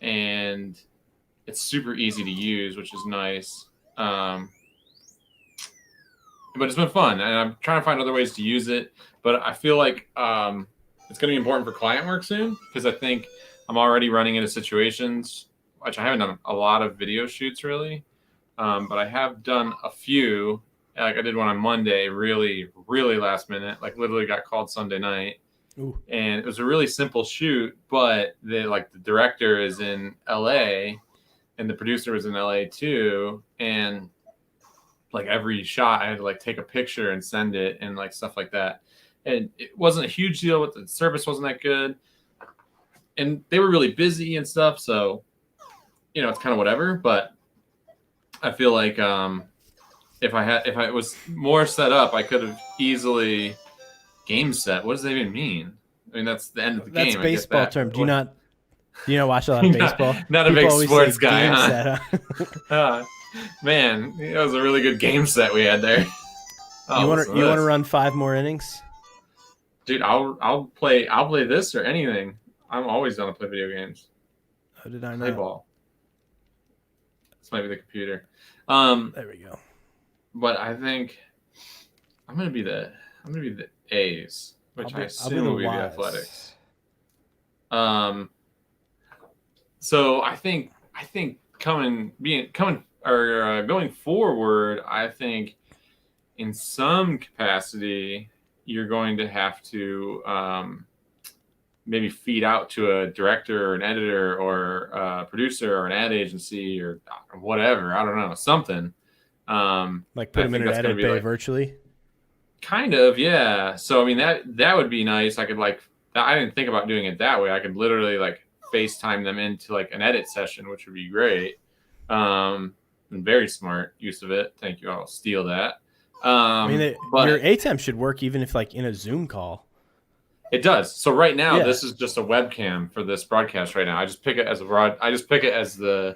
And It's super easy to use, which is nice. Um, but it's been fun, and I'm trying to find other ways to use it. But I feel like it's going to be important for client work soon because I think I'm already running into situations, which I haven't done a lot of video shoots really, but I have done a few. Like I did one on Monday, really, really last minute. Like literally got called Sunday night, Ooh. and it was a really simple shoot. But the director is in LA, and the producer was in LA too, and like every shot I had to like take a picture and send it and like stuff like that. And it wasn't a huge deal, but the service wasn't that good. And they were really busy and stuff, so it's kind of whatever. But I feel like if I was more set up, I could have easily game set. What does that even mean? I mean that's the end of the That's game. I get baseball that. term. But Do you not watch a lot of baseball? not a People big always say sports guy, game huh? set. Man, that was a really good game set we had there. You Oh, want listen to to this. run 5 more innings? Dude, I'll play this or anything. I'm always down to play video games. How did I Play not? ball. This might be the computer. There we go. But I think I'm gonna be the A's, which I I'll be assume the will be the Ys. Athletics. So I think going forward, I think in some capacity you're going to have to maybe feed out to a director or an editor or a producer or an ad agency or whatever. I don't know, something. Like put I them in think an that's going edit to be bay like virtually. kind of, yeah. So I mean that would be nice. I could like I didn't think about doing it that way. I could literally like FaceTime them into like an edit session, which would be great. And very smart use of it. Thank you. I'll steal that. I mean, your But ATEM should work even if like in a Zoom call. it does. So right now, Yeah. this is just a webcam for this broadcast. Right now, I just pick it as a broad. I just pick it as the.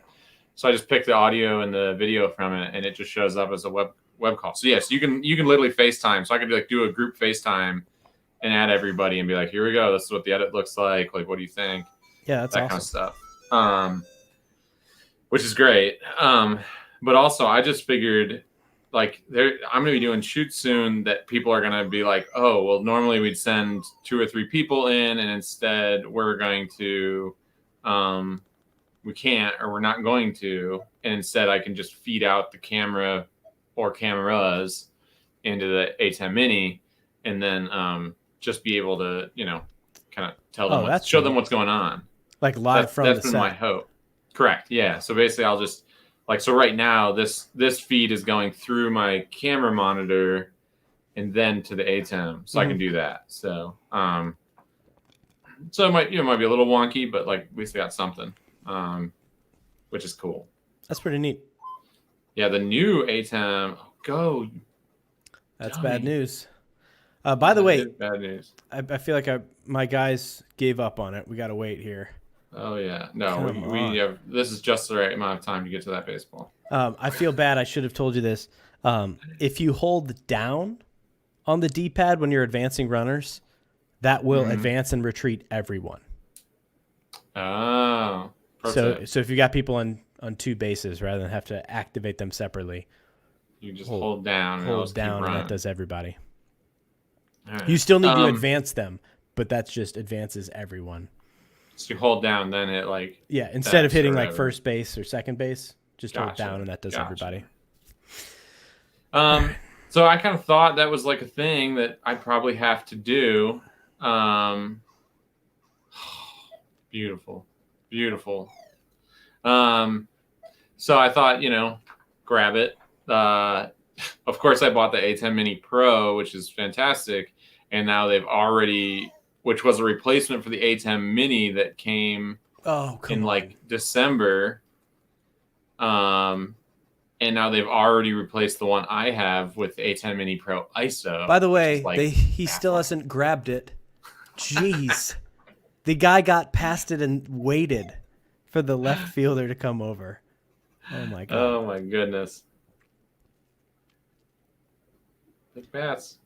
So I just pick the audio and the video from it, and it just shows up as a web call. So yes, you can literally FaceTime. So I could like do a group FaceTime and add everybody and be like, here we go. This is what the edit looks like. Like, what do you think? Yeah, that's That awesome. kind of stuff. Which is great. But also, I just figured like I'm going to be doing shoots soon that people are going to be like, oh, well, normally we'd send 2 or 3 people in, and instead we're going to, we can't, or we're not going to, and instead I can just feed out the camera or cameras into the A10 Mini, and then just be able to, kind of tell them, show them what's going on. Like live from that's the been set. my hope. Correct. Yeah. So basically, I'll just so right now this feed is going through my camera monitor and then to the ATEM, so I can do that. So so it might be a little wonky, but like at least I got something, which is cool. That's pretty neat. Yeah, the new ATEM. Go. That's dummy. bad news. By the way, bad news. I feel like my guys gave up on it. We got to wait here. Oh yeah, no, we have. This is just the right amount of time to get to that baseball. I feel bad. I should have told you this. If you hold down on the D-pad when you're advancing runners, that will advance and retreat everyone. Oh, perfect. So if you got people on 2 bases rather than have to activate them separately, you just hold down. Hold down, and that does everybody. Right. You still need to advance them, but that's just advances everyone. So you hold down, then it like instead of hitting like first base or second base, just hold down, and that does everybody. So I kind of thought that was like a thing that I'd probably have to do. Beautiful. So I thought, grab it. Of course, I bought the A10 Mini Pro, which is fantastic, and now they've already. Which was a replacement for the A10 Mini that came in like December. And now they've already replaced the one I have with the A10 Mini Pro ISO. By the way, he still hasn't grabbed it. Jeez. The guy got past it and waited for the left fielder to come over. Oh my god. Oh my goodness. Big bats.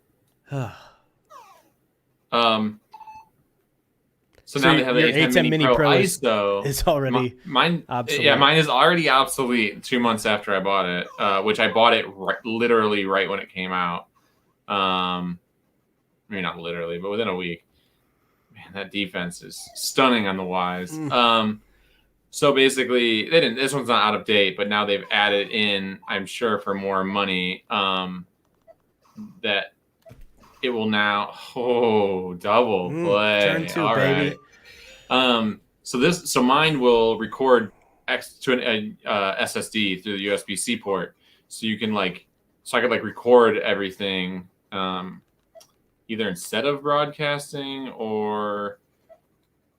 So now they have the your A10 Mini Pro ISO. is already mine, obsolete. yeah, mine is already obsolete 2 months after I bought it, which I bought it literally right when it came out. Maybe not literally, but within a week. Man, that defense is stunning on the Wise. So basically, they didn't. This one's not out of date, but now they've added in, I'm sure, for more money, that it will now double play. Turn 2, All baby. right. So mine will record to an SSD through the USB-C port, so you can I could record everything either instead of broadcasting or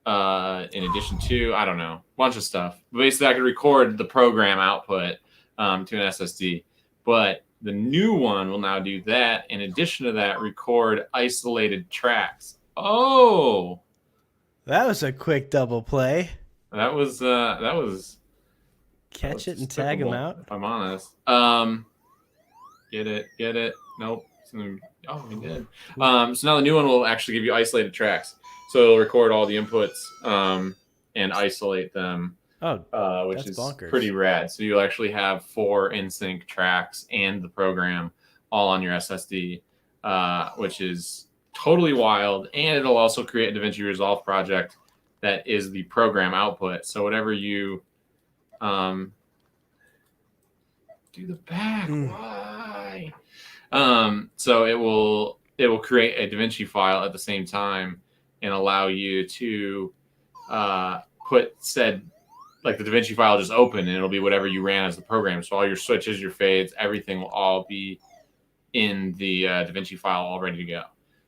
in addition to, I don't know, a bunch of stuff. But basically, I could record the program output to an SSD, but the new one will now do that. In addition to that, record isolated tracks. Oh, that was a quick double play. That was catch it and tag him out. If I'm honest. Get it. Nope. Oh, we did. So now the new one will actually give you isolated tracks. So it'll record all the inputs and isolate them. Which is bonkers. Pretty rad. So you'll actually have 4 in-sync tracks and the program all on your SSD, which is totally wild. And it'll also create a DaVinci Resolve project that is the program output. So whatever you do the back, why? So it will create a DaVinci file at the same time and allow you to put said, like the DaVinci file just open, and it'll be whatever you ran as the program. So all your switches, your fades, everything will all be in the DaVinci file all ready to go.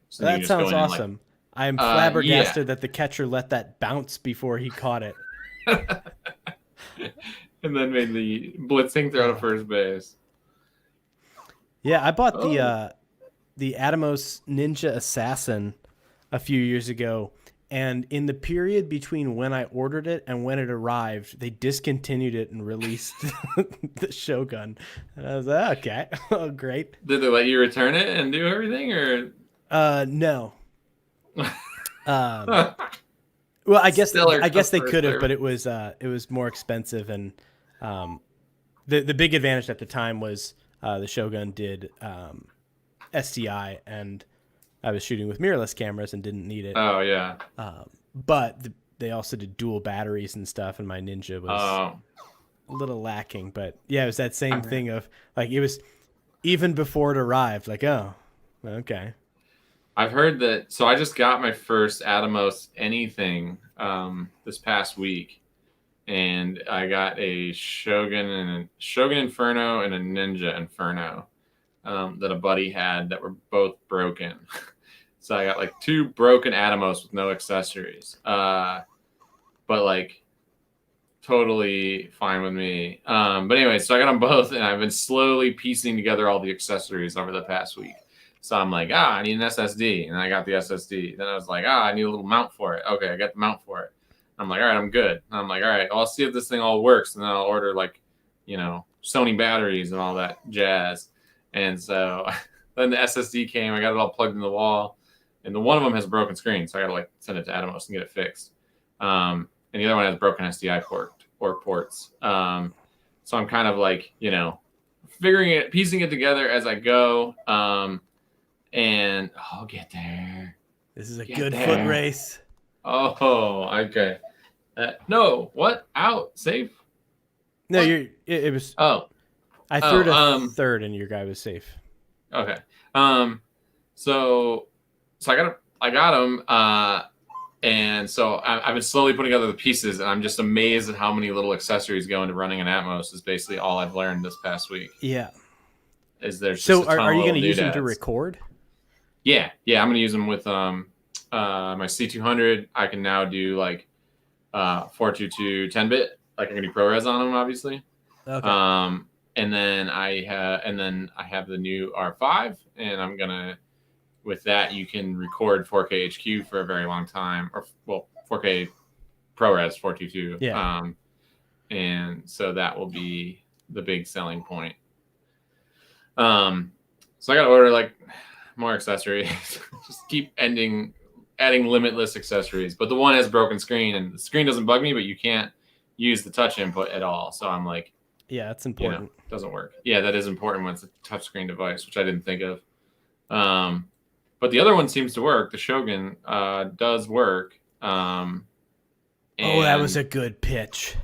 So that sounds awesome. I'm flabbergasted that the catcher let that bounce before he caught it. And then made the blitzing throw to first base. Yeah, I bought the Atomos Ninja Assassin a few years ago, and in the period between when I ordered it and when it arrived, they discontinued it and released the Shogun. And I was like, okay, oh, great. Did they let you return it and do everything, or? No. Well, I guess they could have, but it was more expensive, and the big advantage at the time was the Shogun did SDI, and I was shooting with mirrorless cameras and didn't need it. Oh yeah. But they also did dual batteries and stuff, and my Ninja was a little lacking. But yeah, it was that same thing of it was even before it arrived. Like, oh, okay. I've heard that. So I just got my first Atomos anything this past week, and I got a Shogun Inferno and a Ninja Inferno that a buddy had that were both broken. So I got 2 broken Atomos with no accessories, but totally fine with me. But anyway, so I got them both, and I've been slowly piecing together all the accessories over the past week. So I'm like, I need an SSD. And I got the SSD. Then I was like, I need a little mount for it. Okay, I got the mount for it. I'm like, all right, I'm good. And I'm like, all right, I'll see if this thing all works. And then I'll order Sony batteries and all that jazz. And so then the SSD came. I got it all plugged in the wall. And the one of them has a broken screen. So I got to send it to Atomos and get it fixed. And the other one has broken SDI ports. So I'm kind of piecing it together as I go. And I'll get there. This is a good foot race. Oh, okay. No, what? Out? Safe? No, it was. Oh. I threw it a third, and your guy was safe. Okay. So I got him. And so I've been slowly putting together the pieces, and I'm just amazed at how many little accessories go into running an Atmos. Is basically all I've learned this past week. Yeah. Is there's so are you going to use them to record? Yeah, I'm going to use them with my C200. I can now do 422 10-bit. I'm going to do ProRes on them, obviously. Okay. And then I have the new R5, and I'm gonna, with that, you can record 4K HQ for a very long time, 4K ProRes 422. Yeah. And so that will be the big selling point. So I got to order more accessories. Just keep ending adding limitless accessories. But the one has broken screen, and the screen doesn't bug me, but you can't use the touch input at all. So I'm like, Yeah, that's important. doesn't work. Yeah, that is important when it's a touchscreen device, which I didn't think of. But the other one seems to work. The Shogun does work. Oh, that was a good pitch.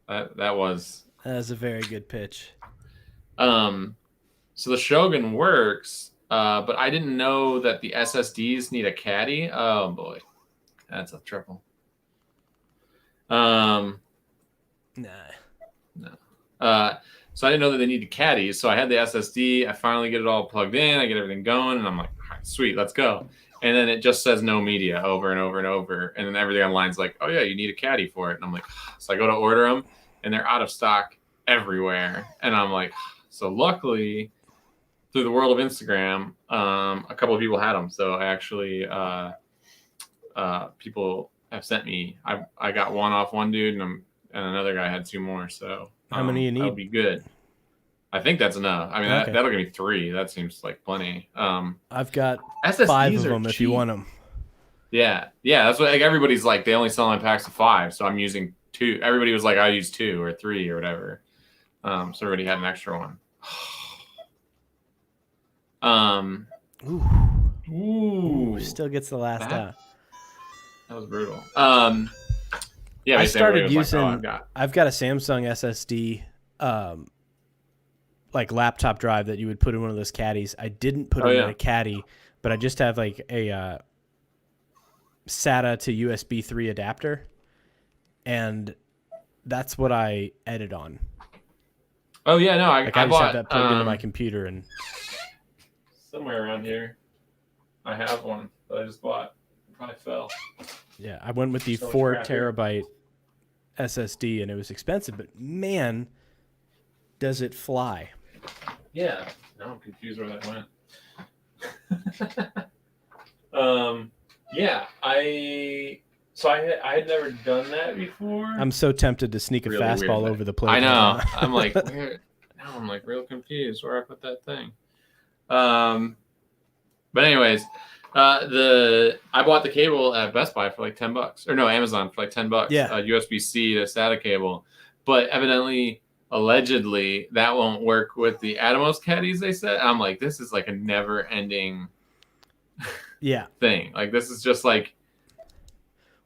That was a very good pitch. So the Shogun works, but I didn't know that the SSDs need a caddy. Oh boy, that's a triple. Nah. No. So I didn't know that they needed caddies. So I had the SSD. I finally get it all plugged in. I get everything going, and I'm like, all right, sweet, let's go. And then it just says no media over and over and over. And then everything online's like, oh yeah, you need a caddy for it. And I'm like, so I go to order them, and they're out of stock everywhere. And I'm like, so luckily, through the world of Instagram, a couple of people had them. So I actually, people have sent me. I got one off one dude, and another guy had 2 more. So how many you need? That'll be good. I think that's enough. I mean, Okay. that'll give me 3. That seems like plenty. I've got SSDs 5 of them cheap. if you want them. Yeah. That's what everybody's like. They only sell in packs of 5, so I'm using 2. Everybody was like, I use 2 or 3 or whatever. So everybody had an extra one. Ooh. Still gets the last out. That was brutal. Yeah, I started using. Like, I've got a Samsung SSD, like laptop drive that you would put in one of those caddies. I didn't put it in a caddy, but I just have like a SATA to USB 3 adapter, and that's what I edit on. Oh yeah, no, I just bought have that plugged into my computer, and somewhere around here, I have one that I just bought. It probably fell. Yeah, I went with the 4 terabyte SSD, and it was expensive, but man, does it fly. Yeah. Now I'm confused where that went. Yeah, I had never done that before. I'm so tempted to sneak a fastball over the plate. I know. I'm like, where? Now I'm like real confused where I put that thing. But anyways, I bought the cable at Best Buy for like $10, or no, Amazon for like $10. Yeah. USB-C to SATA cable, but evidently, allegedly, that won't work with the Atomos caddies. They said. I'm like, this is like a never-ending thing. Like this is just like.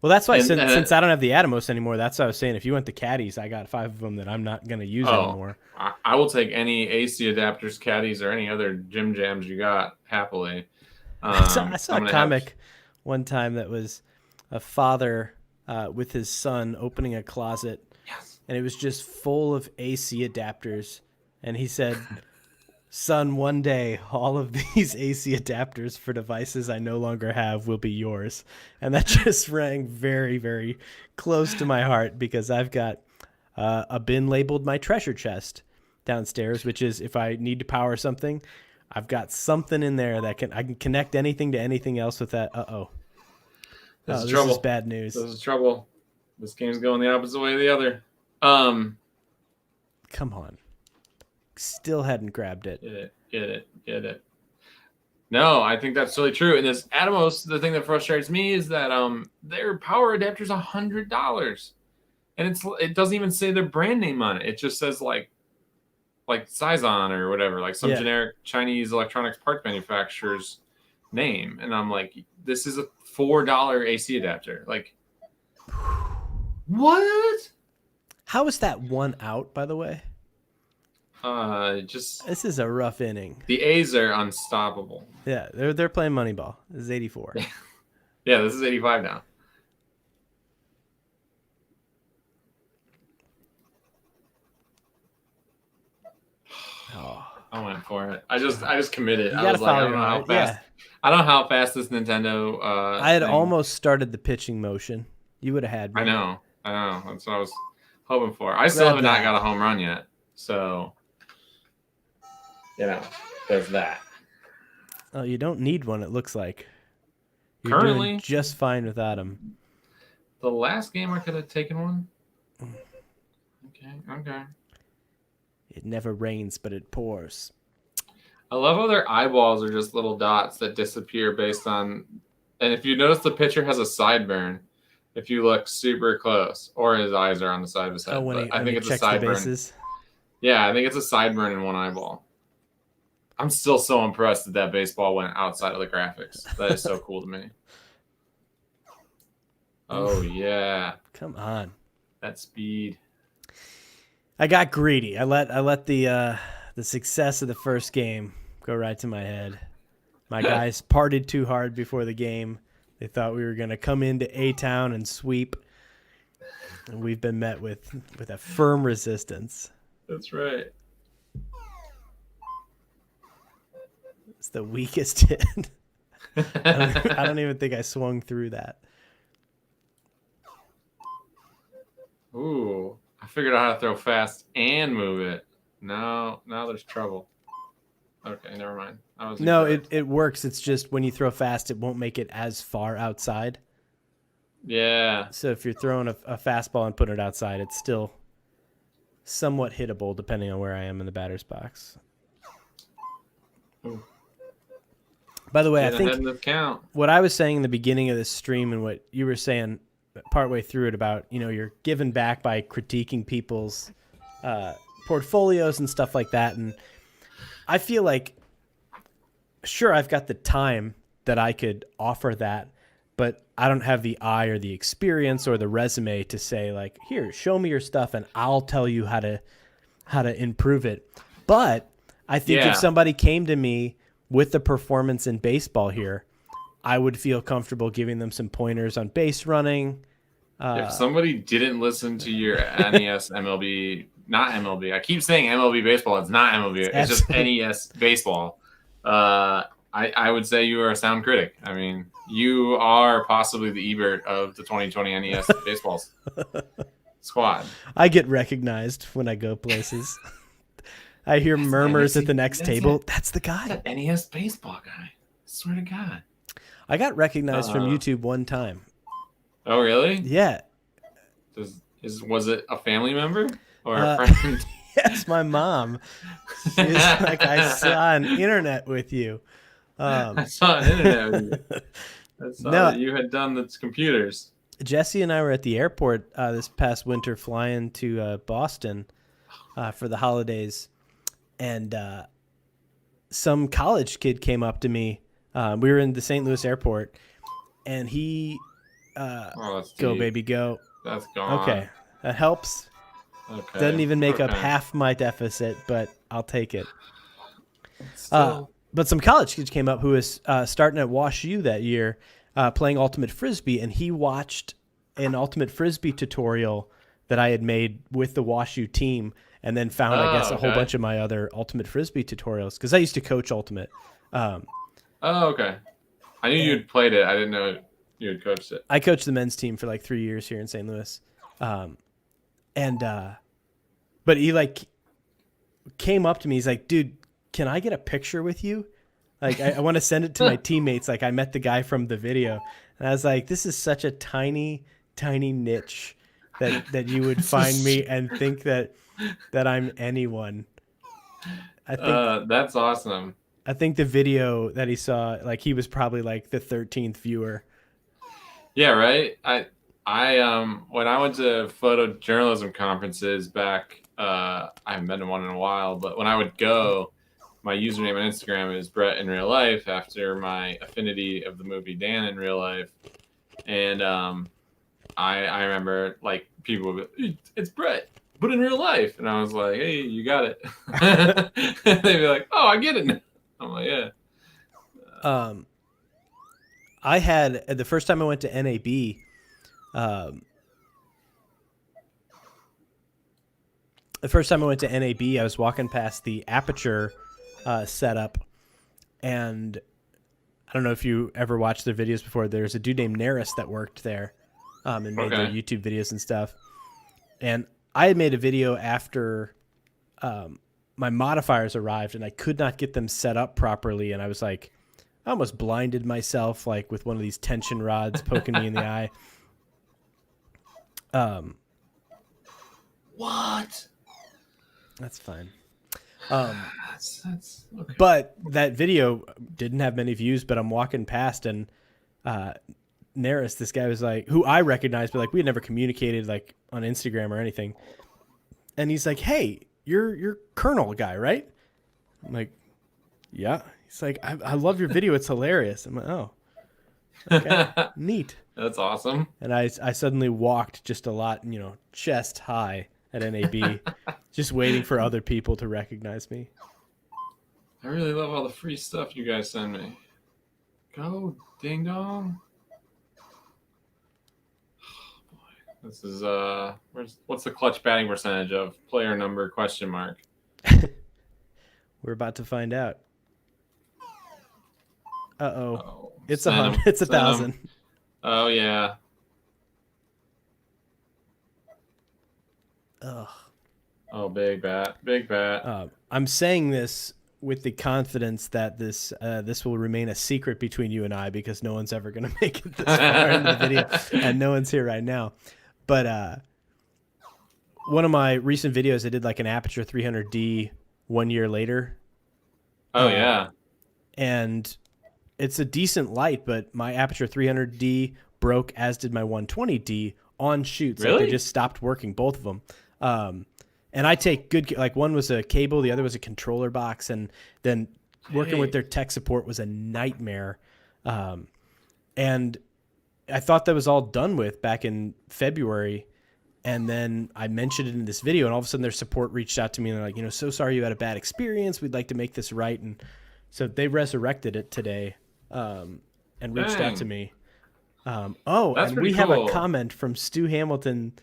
Well, that's why since I don't have the Atomos anymore, that's what I was saying. If you want the caddies, I got 5 of them that I'm not going to use anymore. I will take any AC adapters, caddies, or any other Jim Jams you got happily. I saw a comic one time that was a father with his son opening a closet, and it was just full of AC adapters. And he said, son, one day, all of these AC adapters for devices I no longer have will be yours. And that just rang very, very close to my heart, because I've got a bin labeled my treasure chest downstairs, which is if I need to power something, I've got something in there that I can connect anything to anything else with that. This is bad news. This is trouble. This game's going the opposite way of the other. Come on. Still hadn't grabbed it. Get it. No, I think that's totally true. And this Atomos, the thing that frustrates me is that their power adapter's $100, and it doesn't even say their brand name on it. It just says like Saison or whatever, like some generic Chinese electronics parts manufacturer's name. And I'm like, this is a $4 AC adapter. Like, what? How is that one out, by the way? This is a rough inning. The A's are unstoppable. Yeah, they're playing Moneyball. This is 84. Yeah, this is 85 now. I went for it. I just committed. I was like, I don't know how fast. Yeah. I don't know how fast this Nintendo. I had almost started the pitching motion. You would have had me. I know. That's what I was hoping for. I still have not got a home run yet, so there's that. Oh, you don't need one. It looks like you're currently doing just fine without him. The last game I could have taken one. Okay. It never rains, but it pours. I love how their eyeballs are just little dots that disappear based on And if you notice, the pitcher has a sideburn. If you look super close, or his eyes are on the side of his head, Oh, when but he I when he think it's a checks the sideburn. bases. Yeah, I think it's a sideburn in one eyeball. I'm still so impressed that that baseball went outside of the graphics. That is so cool to me. Oh Oof, yeah, come on. that speed. I got greedy. I let the success of the first game go right to my head. My guys partied too hard before the game. They thought we were going to come into A-Town and sweep, and we've been met with a firm resistance. That's right. It's the weakest hit. I don't even think I swung through that. Ooh, I figured out how to throw fast and move it. No, now there's trouble. Okay, never mind. I was No, incorrect. it works. It's just when you throw fast, it won't make it as far outside. Yeah. So if you're throwing a fastball and putting it outside, it's still somewhat hittable depending on where I am in the batter's box. Ooh, By the way, I getting ahead think in the count. what I was saying in the beginning of this stream and what you were saying partway through it about, you're giving back by critiquing people's portfolios and stuff like that. And I feel like, sure, I've got the time that I could offer that, but I don't have the eye or the experience or the resume to say like, here, show me your stuff and I'll tell you how to improve it. But I think Yeah. if somebody came to me with the performance in baseball here, I would feel comfortable giving them some pointers on base running. If somebody didn't listen to your NES MLB, not MLB, I keep saying MLB baseball. It's not MLB. It's just NES baseball. I would say you are a sound critic. I mean, you are possibly the Ebert of the 2020 NES baseball squad. I get recognized when I go places. I hear murmurs at the next table. That's the guy. That NES baseball guy. I swear to God. I got recognized from YouTube one time. Oh, really? Yeah. Was it a family member or a friend? Yes, my mom. She was like, I saw an internet with you. I saw an internet with you. I saw that you had done the computers. Jesse and I were at the airport this past winter flying to Boston for the holidays. And some college kid came up to me. We were in the St. Louis airport. And he, That's go, deep. baby, go. That's gone. Okay. That helps. Okay. Doesn't even make up half my deficit, but I'll take it. But some college kids came up who was starting at Wash U that year playing Ultimate Frisbee, and he watched an Ultimate Frisbee tutorial that I had made with the Wash U team and then found, I guess, a whole bunch of my other Ultimate Frisbee tutorials because I used to coach Ultimate. Okay. I knew you'd played it. I didn't know you had coached it. I coached the men's team for like 3 years here in St. Louis. But he came up to me. He's like, dude, can I get a picture with you? Like, I want to send it to my teammates. Like, I met the guy from the video. And I was like, this is such a tiny, tiny niche that you would find me and think that I'm anyone. I think that's awesome. I think the video that he saw, like, he was probably like the 13th viewer. Yeah, right. I when I went to photojournalism conferences back, I haven't been to one in a while, but when I would go, my username on Instagram is Brett in real life after my affinity of the movie Dan in real life. And I remember like people would be, it's Brett, but in real life. And I was like, hey, you got it. They'd be like, oh, I get it now. I'm like, yeah. I had the first time I went to NAB. The first time I went to NAB, I was walking past the Aperture setup, and I don't know if you ever watched their videos before. There's a dude named Neris that worked there and made their YouTube videos and stuff. And I had made a video after my modifiers arrived, and I could not get them set up properly, and I was like, I almost blinded myself like with one of these tension rods poking me in the eye. What? That's fine. That's okay. But that video didn't have many views, but I'm walking past and Neris, this guy was like, who I recognized, but like we had never communicated like on Instagram or anything. And he's like, "Hey, you're Colonel guy, right?" I'm like, "Yeah." He's like, I love your video. It's hilarious." I'm like, "Oh, okay, neat." That's awesome. And I suddenly walked just a lot, chest high at NAB, just waiting for other people to recognize me. I really love all the free stuff you guys send me. Go, ding dong. This is what's the clutch batting percentage of player number ? We're about to find out. Oh, It's send 'em, it's send 'em. 1,000. Oh yeah. Ugh. Oh, big bat. I'm saying this with the confidence that this will remain a secret between you and I, because no one's ever going to make it this far in the video, and no one's here right now. But one of my recent videos, I did like an Aperture 300D 1 year later. Oh yeah. And it's a decent light, but my Aperture 300D broke, as did my 120D on shoots. Really? Like they just stopped working, both of them. And I take good, like one was a cable, the other was a controller box, and then working with their tech support was a nightmare. And I thought that was all done with back in February. And then I mentioned it in this video, and all of a sudden their support reached out to me and they're like, "So sorry you had a bad experience. We'd like to make this right." And so they resurrected it today, and reached out to me. That's and we pretty have a cool. comment from Stu Hamilton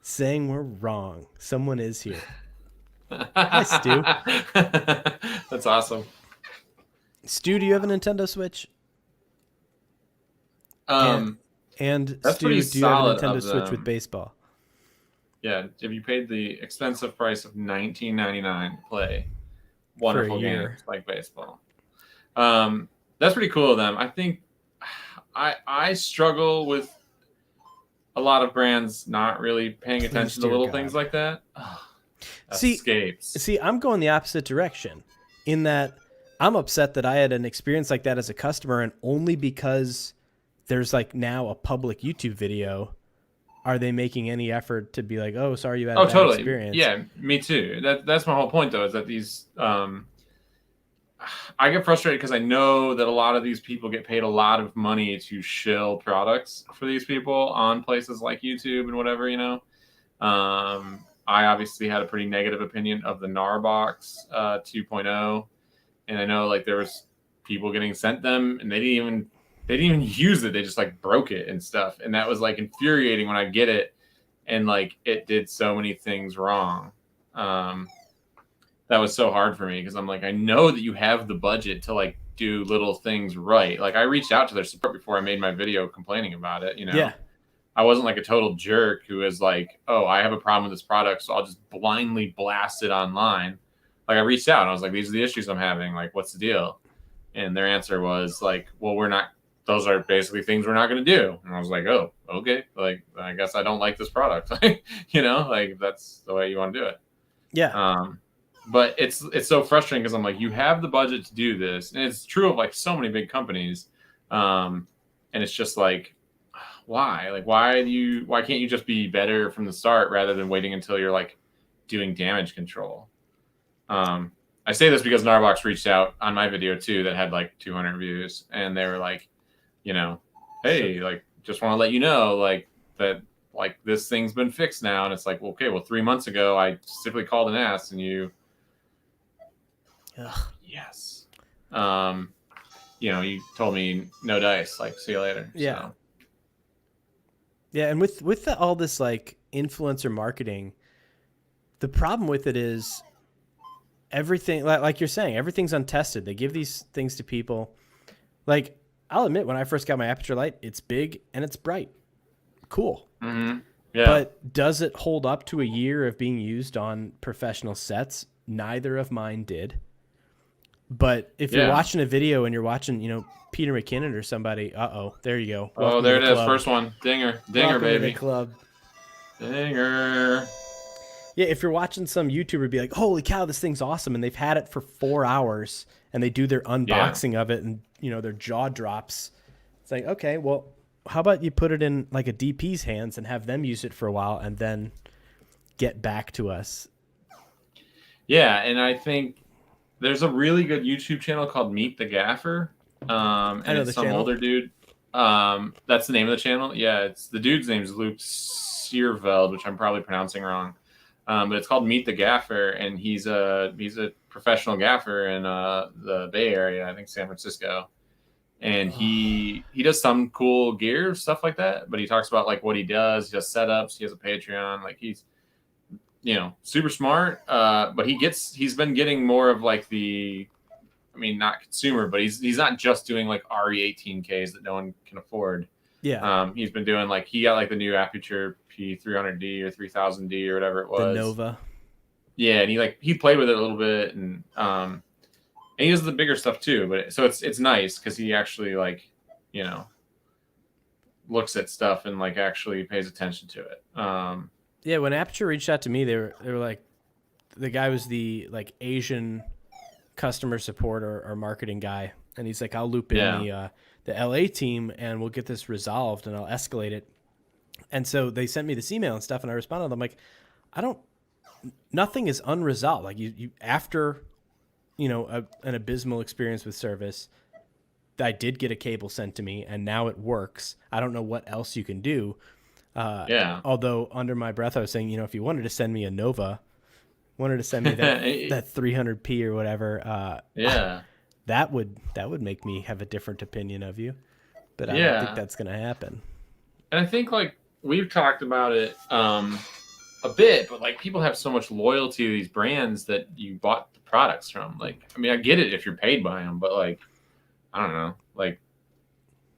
saying we're wrong. Someone is here. Hi, Stu. That's awesome. Stu, do you have a Nintendo Switch? That's Stu, pretty do you have a solid Nintendo of Switch them. with baseball? Yeah, if you paid the expensive price of $19.99 to play wonderful year. games like baseball. That's pretty cool of them. I think I struggle with a lot of brands not really paying attention to dear little God. things like that. See, I'm going the opposite direction in that I'm upset that I had an experience like that as a customer, and only because there's like now a public YouTube video are they making any effort to be like, "Oh, sorry you had a bad totally experience." Yeah, me too. That's my whole point though, is that these I get frustrated because I know that a lot of these people get paid a lot of money to shill products for these people on places like YouTube and whatever, I obviously had a pretty negative opinion of the Narbox 2.0, and I know like there was people getting sent them and they didn't even use it. They just like broke it and stuff, and that was like infuriating when I get it and like it did so many things wrong. That was so hard for me because I'm like, I know that you have the budget to like do little things right. Like I reached out to their support before I made my video complaining about it. Yeah. I wasn't like a total jerk who was like, "Oh, I have a problem with this product, so I'll just blindly blast it online." Like I reached out and I was like, "These are the issues I'm having. Like, what's the deal?" And their answer was like, "Well, we're not. Those are basically things we're not going to do." And I was like, "Oh, okay. Like, I guess I don't like this product." Like that's the way you want to do it. Yeah. But it's so frustrating because I'm like, you have the budget to do this, and it's true of like so many big companies, and it's just like, why? Like, why can't you just be better from the start rather than waiting until you're like doing damage control? I say this because Narbox reached out on my video too that had like 200 views, and they were like, "Hey, like, just want to let you know, like that." Like this thing's been fixed now, and it's like, well, okay, well, 3 months ago I specifically called and asked, and you Ugh. yes. You told me no dice, like see you later. Yeah. So. Yeah, and with all this like influencer marketing, the problem with it is everything, like you're saying, everything's untested. They give these things to people. Like, I'll admit, when I first got my Aperture light, it's big and it's bright. Cool. Mm-hmm. Yeah. But does it hold up to a year of being used on professional sets? Neither of mine did. But if you're watching a video and you're watching, Peter McKinnon or somebody, there you go. Welcome there it is. First one. Dinger, Welcome baby. to the club. Dinger. Yeah, if you're watching some YouTuber be like, "Holy cow, this thing's awesome," and they've had it for 4 hours and they do their unboxing of it and, their jaw drops. It's like, okay, well, how about you put it in like a DP's hands and have them use it for a while and then get back to us? Yeah, and I think there's a really good YouTube channel called Meet the Gaffer, I and know it's the some channel. older dude. That's the name of the channel. Yeah, it's the dude's name's Luke Searveld, which I'm probably pronouncing wrong. But it's called Meet the Gaffer, and he's a professional gaffer in the Bay Area, I think San Francisco. And he does some cool gear stuff like that. But he talks about like what he does. He does setups. He has a Patreon. Like he's super smart. But he's been getting more of like I mean, not consumer, but he's not just doing like RE18Ks that no one can afford. Yeah, He's been doing like he got like the new Aputure P300D or 3000D or whatever it the was. Nova. Yeah, and he played with it a little bit, and he does the bigger stuff too. But so it's nice because he actually like you know looks at stuff and like actually pays attention to it. Yeah, when Aperture reached out to me, they were like, the guy was the like Asian customer support or marketing guy, and he's like, I'll loop in Yeah, the LA team and we'll get this resolved and I'll escalate it. And so they sent me this email and stuff, and I responded. I'm like, I don't. Nothing is unresolved. Like you after an abysmal experience with service. I did get a cable sent to me, and now it works. I don't know what else you can do. yeah, Although under my breath, I was saying, if you wanted to send me a Nova, wanted to send me that 300p or whatever, yeah, that would make me have a different opinion of you. But I don't think yeah. that's gonna happen. And I think like we've talked about it a bit, but like people have so much loyalty to these brands that you bought the products from. Like, I mean, I get it if you're paid by them, but like, I don't know. Like,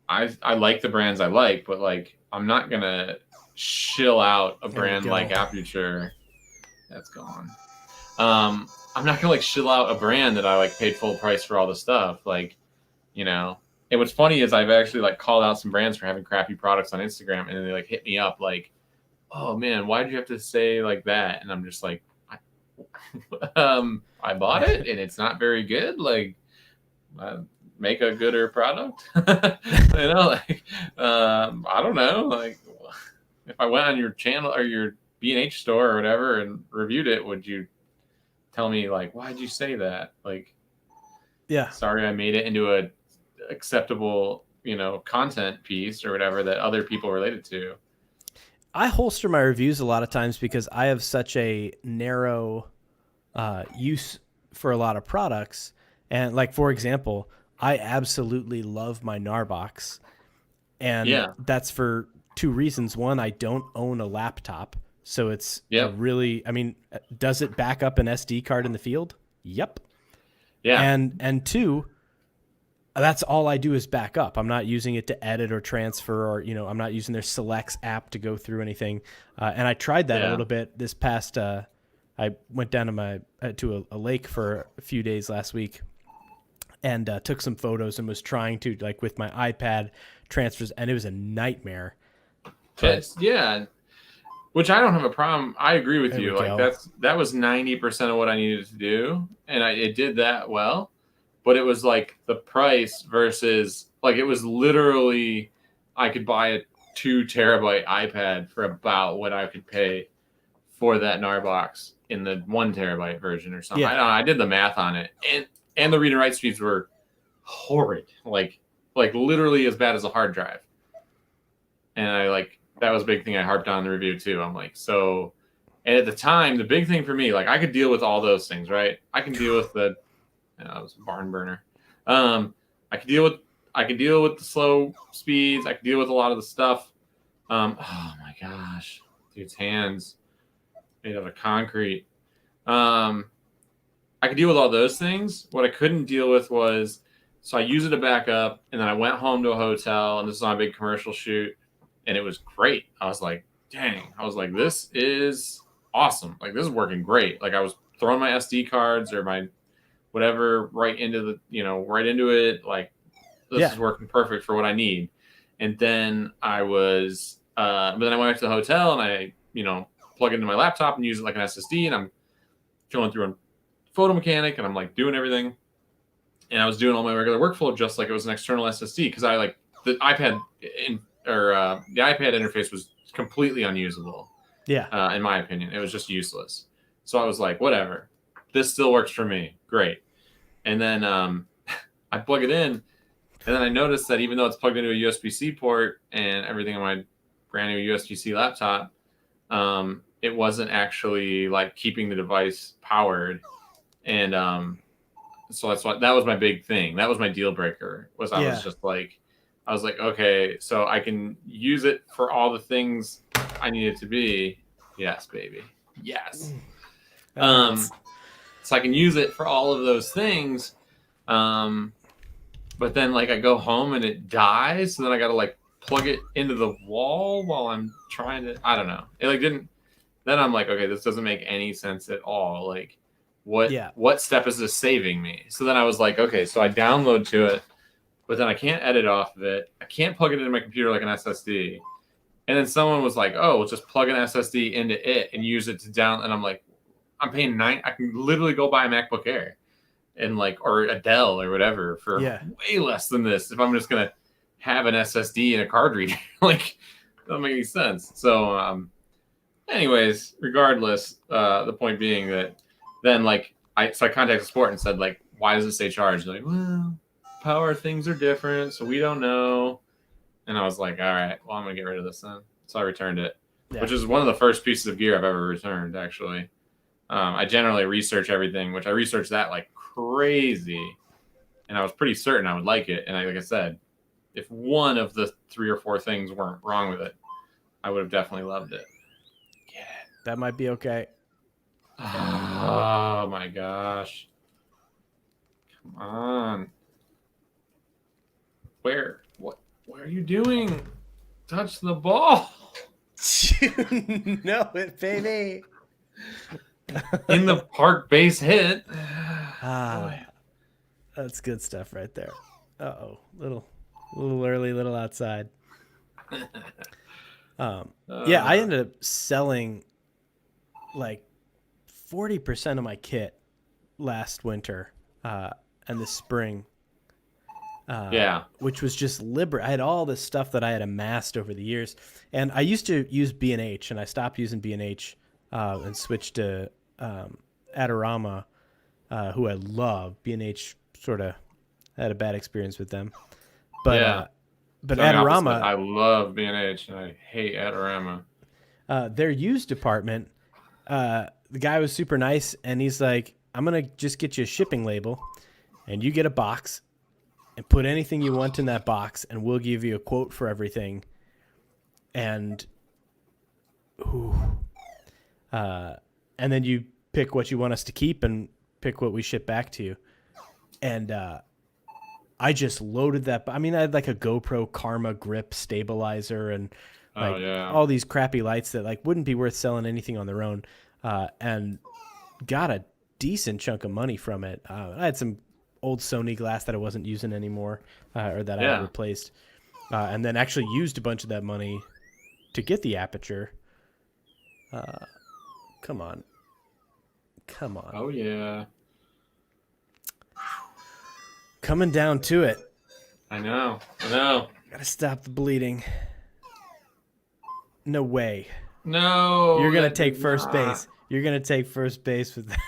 I like the brands I like, but like, I'm not gonna shill out a There we brand like go. Aputure. That's gone. I'm not gonna like shill out a brand that I like paid full price for all the stuff. Like, you know. And what's funny is I've actually like called out some brands for having crappy products on Instagram, and then they like hit me up like, "Oh man, why did you have to say like that?" And I'm just like, I bought it and it's not very good. Like, make a gooder product. Like, I don't know. Like, if I went on your channel or your B&H store or whatever and reviewed it, would you tell me like, why'd you say that? Like, Yeah, sorry, I made it into a acceptable, content piece or whatever that other people related to. I holster my reviews a lot of times because I have such a narrow use for a lot of products. And like, for example, I absolutely love my Narbox, and Yeah. that's for two reasons. One, I don't own a laptop, so it's a Yep. really, I mean, does it back up an SD card in the field? Yep. Yeah. And two, that's all I do is back up. I'm not using it to edit or transfer, or I'm not using their Selects app to go through anything. And I tried that a Yeah. little bit this past. I went down to a lake for a few days last week, and took some photos and was trying to, like, with my iPad transfers, and it was a nightmare. But Yeah. Which I don't have a problem. I agree with there we you. Like go. that was 90% of what I needed to do, and it did that well. But it was like the price versus like it was literally I could buy a 2 terabyte iPad for about what I could pay for that NAR box in the 1 terabyte version or something. I Yeah, don't know. I did the math on it, and the read and write speeds were horrid, like literally as bad as a hard drive. And I like that was a big thing I harped on in the review too. I'm like, so, and at the time, the big thing for me, like I could deal with all those things, right? I can deal with it was a barn burner. Um, I could deal with the slow speeds. I could deal with a lot of the stuff. Oh my gosh, dude's hands made out of concrete. Um, I could deal with all those things. What I couldn't deal with was, so I use it to back up, and then I went home to a hotel, and this is on a big commercial shoot, and it was great. I was like, dang. I was like, this is awesome. Like, this is working great. Like, I was throwing my SD cards or my whatever right into right into it. Like, this yeah, is working perfect for what I need. And then but then I went back to the hotel and I, plug it into my laptop and use it like an SSD, and I'm going through a photo mechanic and I'm like doing everything. And I was doing all my regular workflow just like it was an external SSD because I like the iPad the iPad interface was completely unusable. Yeah. In my opinion, it was just useless. So I was like, whatever, this still works for me. Great. And then I plug it in, and then I noticed that even though it's plugged into a USB-C port and everything on my brand new USB-C laptop, it wasn't actually like keeping the device powered. And so that was my big thing. That was my deal breaker. I was like, okay, so I can use it for all the things I need it to be. Yes, baby. Yes. So I can use it for all of those things. But then like I go home and it dies, so then I got to like plug it into the wall while I'm trying to, I don't know. It like didn't, then I'm like, okay, this doesn't make any sense at all. Like what step is this saving me? So then I was like, okay, so I download to it, but then I can't edit off of it. I can't plug it into my computer like an SSD. And then someone was like, oh, well, just plug an SSD into it and use it to down. And I'm like, I'm paying I can literally go buy a MacBook Air and like, or a Dell or whatever for way less than this. If I'm just going to have an SSD and a card reader, like, doesn't make any sense. So, anyways, regardless, the point being that then like, I contacted support and said like, why does it say charged? They're like, well, power things are different, so we don't know. And I was like, all right, well, I'm going to get rid of this then. So I returned it, which is one of the first pieces of gear I've ever returned, actually. I generally research everything, which I researched that like crazy. And I was pretty certain I would like it. And like I said, if one of the 3 or 4 things weren't wrong with it, I would have definitely loved it. Get it. That might be okay. Oh, my gosh. Come on. What are you doing? Touch the ball. You know it, baby. In the park base hit. That's good stuff right there. Uh-oh. Little early, little outside. Yeah, I ended up selling like 40% of my kit last winter and this spring. Which was just I had all this stuff that I had amassed over the years. And I used to use B&H, and I stopped using B&H and switched to Adorama, who I love. B&H sort of had a bad experience with them. But Adorama... I love B&H, and I hate Adorama. Their used department, the guy was super nice, and he's like, I'm going to just get you a shipping label, and you get a box, and put anything you want in that box, and we'll give you a quote for everything. And then you pick what you want us to keep and pick what we ship back to you. And I just loaded that. I mean, I had like a GoPro Karma grip stabilizer and all these crappy lights that like wouldn't be worth selling anything on their own, and got a decent chunk of money from it. I had some old Sony glass that I wasn't using anymore, or that I had replaced, and then actually used a bunch of that money to get the aperture. Come on. Oh yeah. Coming down to it. I know. Gotta stop the bleeding. No way. No. You're gonna take first base. You're gonna take first base with that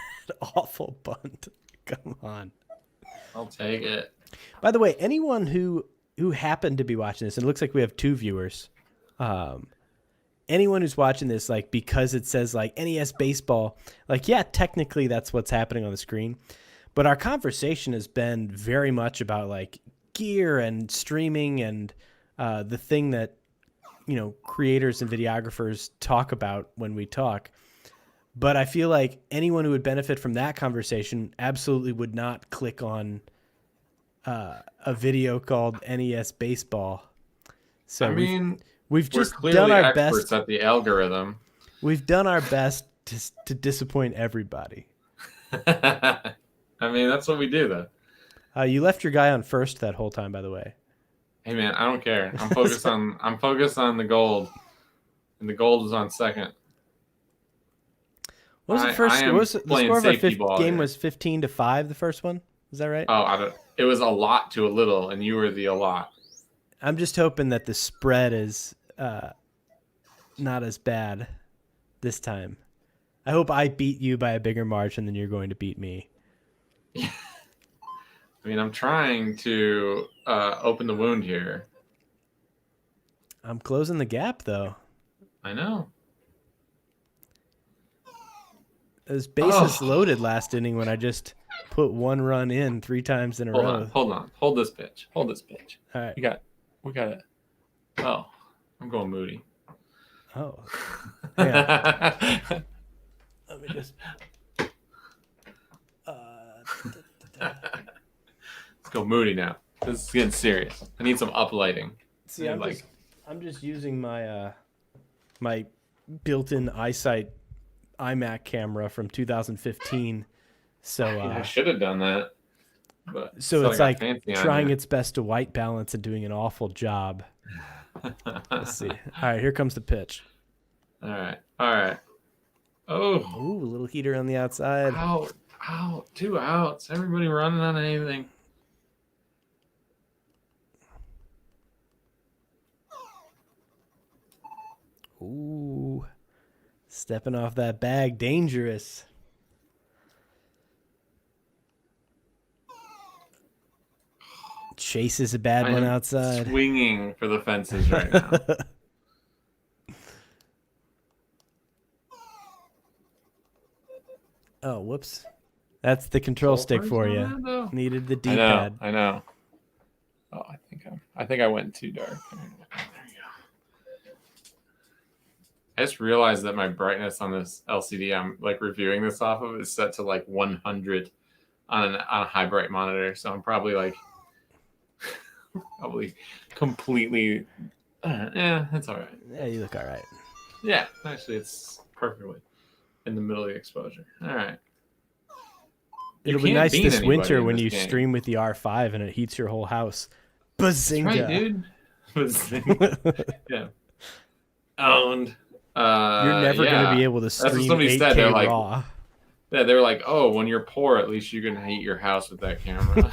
awful bunt. Come on. I'll take it. By the way, anyone who happened to be watching this, and it looks like we have 2 viewers. Anyone who's watching this, like, because it says like NES Baseball, like, yeah, technically that's what's happening on the screen, but our conversation has been very much about like gear and streaming and the thing that, you know, creators and videographers talk about when we talk. But I feel like anyone who would benefit from that conversation absolutely would not click on a video called NES Baseball. So I mean, we've just done our best at the algorithm. We've done our best to disappoint everybody. I mean, that's what we do, though. You left your guy on first that whole time, by the way. Hey, man, I don't care. I'm focused on the gold, and the gold is on second. What was the first? The score of our game was 15-5. The first one, is that right? Oh, it was a lot to a little, and you were the a lot. I'm just hoping that the spread is not as bad this time. I hope I beat you by a bigger margin than you're going to beat me. I mean, I'm trying to open the wound here. I'm closing the gap, though. I know. Those bases loaded last inning when I just put 1 run in 3 times in a row. Hold on. Hold this pitch. Hold this pitch. All right. We got it. Oh, I'm going Moody. Oh. Yeah. Let me just. Let's go Moody now. This is getting serious. I need some uplighting. See, I'm just using my my built-in eyesight iMac camera from 2015. So I should have done that. But so it's like trying its best to white balance and doing an awful job. Let's see. All right, here comes the pitch. All right. Oh. Ooh, a little heater on the outside. Out. 2 outs. Everybody running on anything. Ooh. Stepping off that bag. Dangerous. Chases a bad one outside. Swinging for the fences right now. Oh, whoops. That's the control stick for you. Needed the D-pad. I know. Oh, I think I went too dark. There you go. I just realized that my brightness on this LCD I'm like reviewing this off of is set to like 100 on a high bright monitor. So I'm probably like completely it's all right. Yeah, you look all right. Yeah, actually it's perfectly in the middle of the exposure. All right. It'll be nice this winter when you stream with the R5 and it heats your whole house. Bazinga. That's right, dude. Bazinga. Yeah. Owned. You're never going to be able to stream 8K raw. Yeah, they were like, oh, when you're poor, at least you can heat your house with that camera.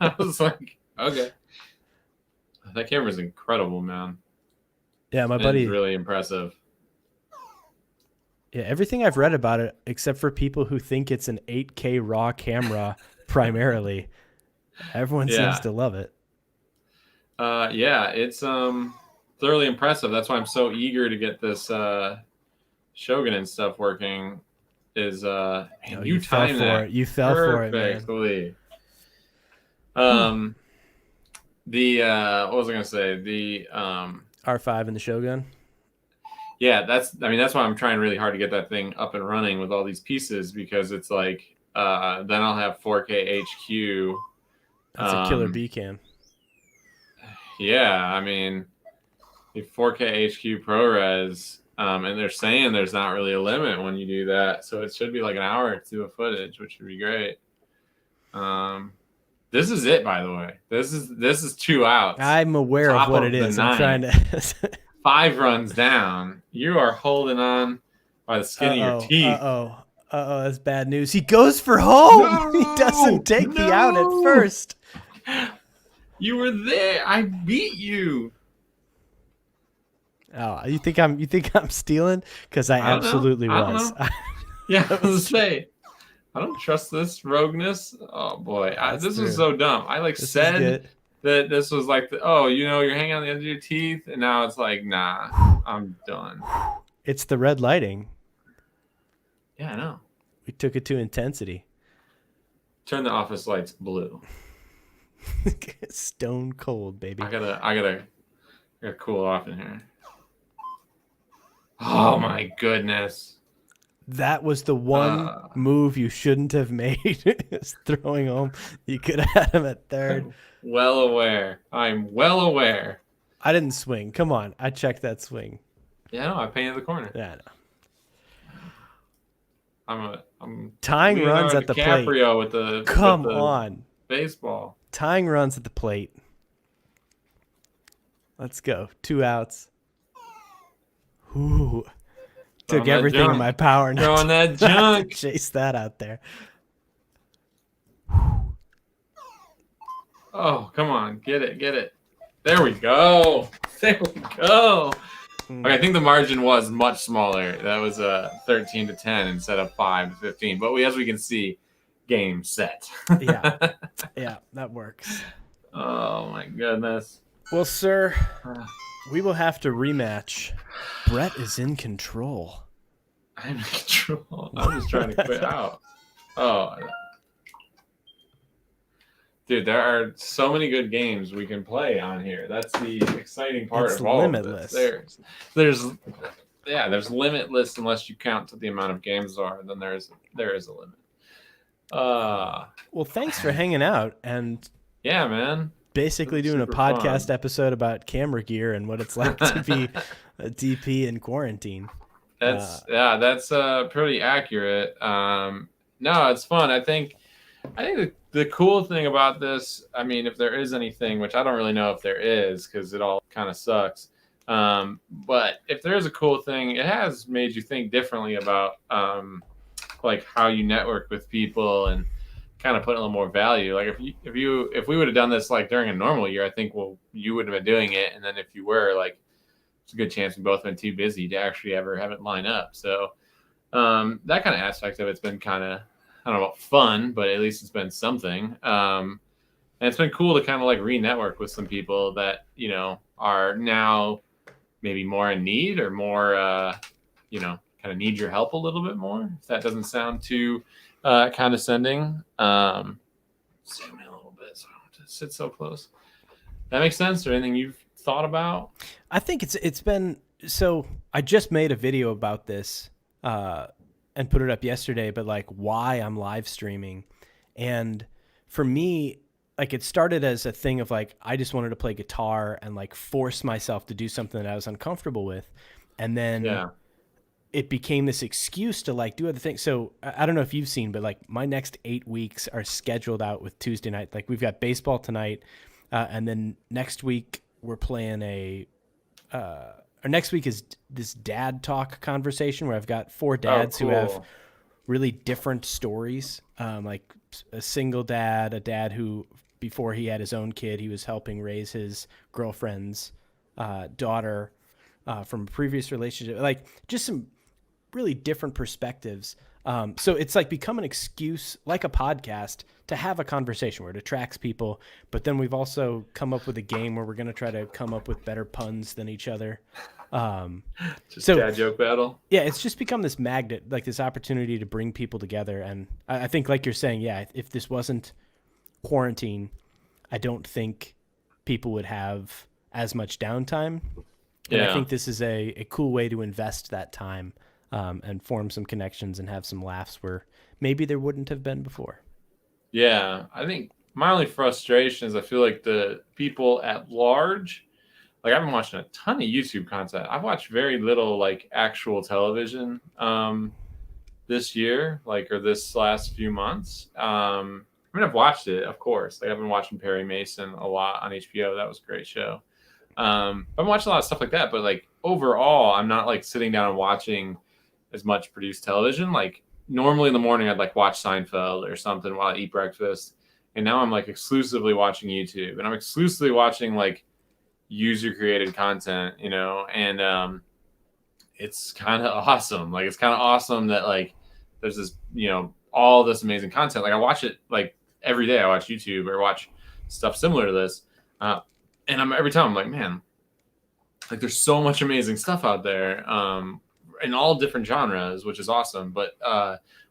I was like, okay. That camera's incredible, man. Yeah, my buddy. It's really impressive. Yeah, everything I've read about it, except for people who think it's an 8K raw camera primarily, everyone seems to love it. Yeah, it's thoroughly impressive. That's why I'm so eager to get this Shogun and stuff working. Is you timed that you fell for it, perfectly. The what was I gonna say? The R5 and the Shogun. Yeah, that's why I'm trying really hard to get that thing up and running with all these pieces, because it's like then I'll have 4K HQ. That's a killer B cam. Yeah, I mean, the 4K HQ ProRes, and they're saying there's not really a limit when you do that, so it should be like an hour or 2 of footage, which would be great. This is it, by the way. This is 2 outs. I'm aware of what it is. I'm trying to 5 runs down. You are holding on by the skin of your teeth. That's bad news. He goes for home. No, he doesn't take the out at first. You were there. I beat you. Oh, you think I'm stealing? Because I absolutely was. Yeah, I was gonna say, I don't trust this rogueness. Oh boy, this was so dumb. I said that this was like you're hanging on the edge of your teeth, and now it's like, nah, I'm done. It's the red lighting. Yeah, I know. We took it to intensity. Turn the office lights blue. Stone cold, baby. I gotta cool off in here. Oh my goodness. That was the one move you shouldn't have made. Is throwing home. You could have had him at third. I'm well aware. I didn't swing. Come on. I checked that swing. Yeah, no, I painted the corner. Yeah, I know. I'm tying runs at the plate. With the Come on. Baseball. Tying runs at the plate. Let's go. 2 outs. Ooh. Took everything in my power not Throwing that junk. to chase that out there. Oh, come on. Get it. There we go. There we go. Mm, Okay, I think the margin was much smaller. That was 13-10 instead of 5-15. But as we can see, game set. yeah, yeah, that works. Oh my goodness. Well, sir, we will have to rematch. Brett is in control. I'm in control. I'm just trying to quit out. Oh, dude, there are so many good games we can play on here. That's the exciting part It's of all limitless. of this. There's limitless unless you count to the amount of games there are. Then there is a limit. Well, thanks for hanging out and Yeah, man. basically doing a podcast episode about camera gear and what it's like to be a DP in quarantine. That's pretty accurate. No, it's fun. I think the cool thing about this, I mean, if there is anything, which I don't really know if there is, because it all kind of sucks. But if there is a cool thing, it has made you think differently about like how you network with people and kind of put a little more value. Like if we would have done this like during a normal year, I think you would have been doing it, and then if you were like, it's a good chance we both been too busy to actually ever have it line up. So that kind of aspect of it's been kind of, I don't know about fun, but at least it's been something. And it's been cool to kind of like re-network with some people that, you know, are now maybe more in need or more, you know, kind of need your help a little bit more. If that doesn't sound too condescending. Zoom in a little bit so I don't have to sit so close. That makes sense? Or anything you've thought about? I think it's been so. I just made a video about this and put it up yesterday, but like why I'm live streaming, and for me, like it started as a thing of like I just wanted to play guitar and like force myself to do something that I was uncomfortable with, and then it became this excuse to like do other things. So I don't know if you've seen, but like my next 8 weeks are scheduled out with Tuesday night. Like we've got baseball tonight, and then next week we're playing or next week is this dad talk conversation where I've got 4 dads who have really different stories. Like a single dad, a dad who before he had his own kid, he was helping raise his girlfriend's daughter from a previous relationship. Like just some really different perspectives. So it's like become an excuse, like a podcast, to have a conversation where it attracts people. But then we've also come up with a game where we're going to try to come up with better puns than each other. So dad joke battle. Yeah, it's just become this magnet, like this opportunity to bring people together. And I think, like you're saying, yeah, if this wasn't quarantine, I don't think people would have as much downtime. And I think this is a cool way to invest that time. And form some connections and have some laughs where maybe there wouldn't have been before. Yeah, I think my only frustration is I feel like the people at large, like I've been watching a ton of YouTube content. I've watched very little like actual television this year, like or this last few months. I mean, I've watched it, of course. Like I've been watching Perry Mason a lot on HBO. That was a great show. I've been watching a lot of stuff like that, but like overall, I'm not like sitting down and watching as much produced television. Like normally in the morning I'd like watch Seinfeld or something while I eat breakfast, and now I'm like exclusively watching YouTube, and I'm exclusively watching like user created content, you know. And it's kind of awesome. Like it's kind of awesome that like there's this, you know, all this amazing content. Like I watch it like every day. I watch YouTube or watch stuff similar to this, and every time I'm like, man, like there's so much amazing stuff out there. In all different genres, which is awesome. But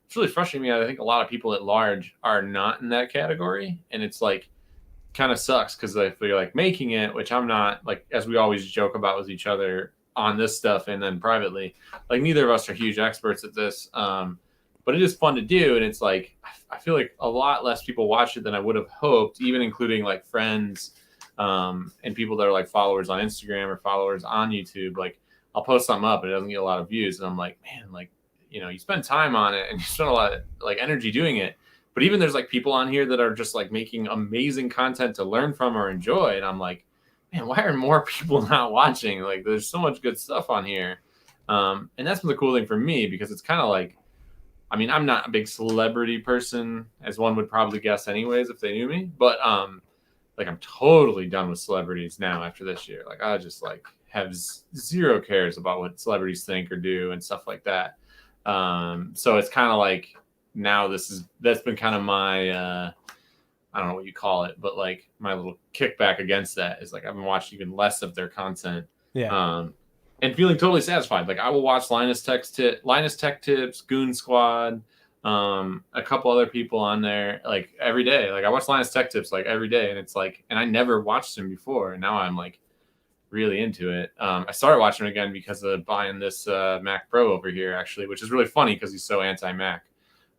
it's really frustrating me. I think a lot of people at large are not in that category. And it's like kind of sucks because if they're like making it, which I'm not, like, as we always joke about with each other on this stuff and then privately, like neither of us are huge experts at this. But it is fun to do. And it's like, I feel like a lot less people watch it than I would have hoped, even including like friends and people that are like followers on Instagram or followers on YouTube. Like, I'll post something up and it doesn't get a lot of views. And I'm like, man, like, you know, you spend time on it and you spend a lot of like energy doing it. But even there's like people on here that are just like making amazing content to learn from or enjoy. And I'm like, man, why are more people not watching? Like there's so much good stuff on here. And that's been the cool thing for me because it's kind of like, I mean, I'm not a big celebrity person, as one would probably guess anyways if they knew me. But like I'm totally done with celebrities now after this year. Like I just like have zero cares about what celebrities think or do and stuff like that. So it's kind of like now that's been kind of my I don't know what you call it, but like my little kickback against that is like I've been watching even less of their content. Yeah. And feeling totally satisfied. Like I will watch Linus Tech Tips, Goon Squad, a couple other people on there like every day. Like I watch Linus Tech Tips like every day, and it's like, and I never watched him before, and now I'm like really into it. I started watching him again because of buying this Mac Pro over here, actually, which is really funny because he's so anti-Mac.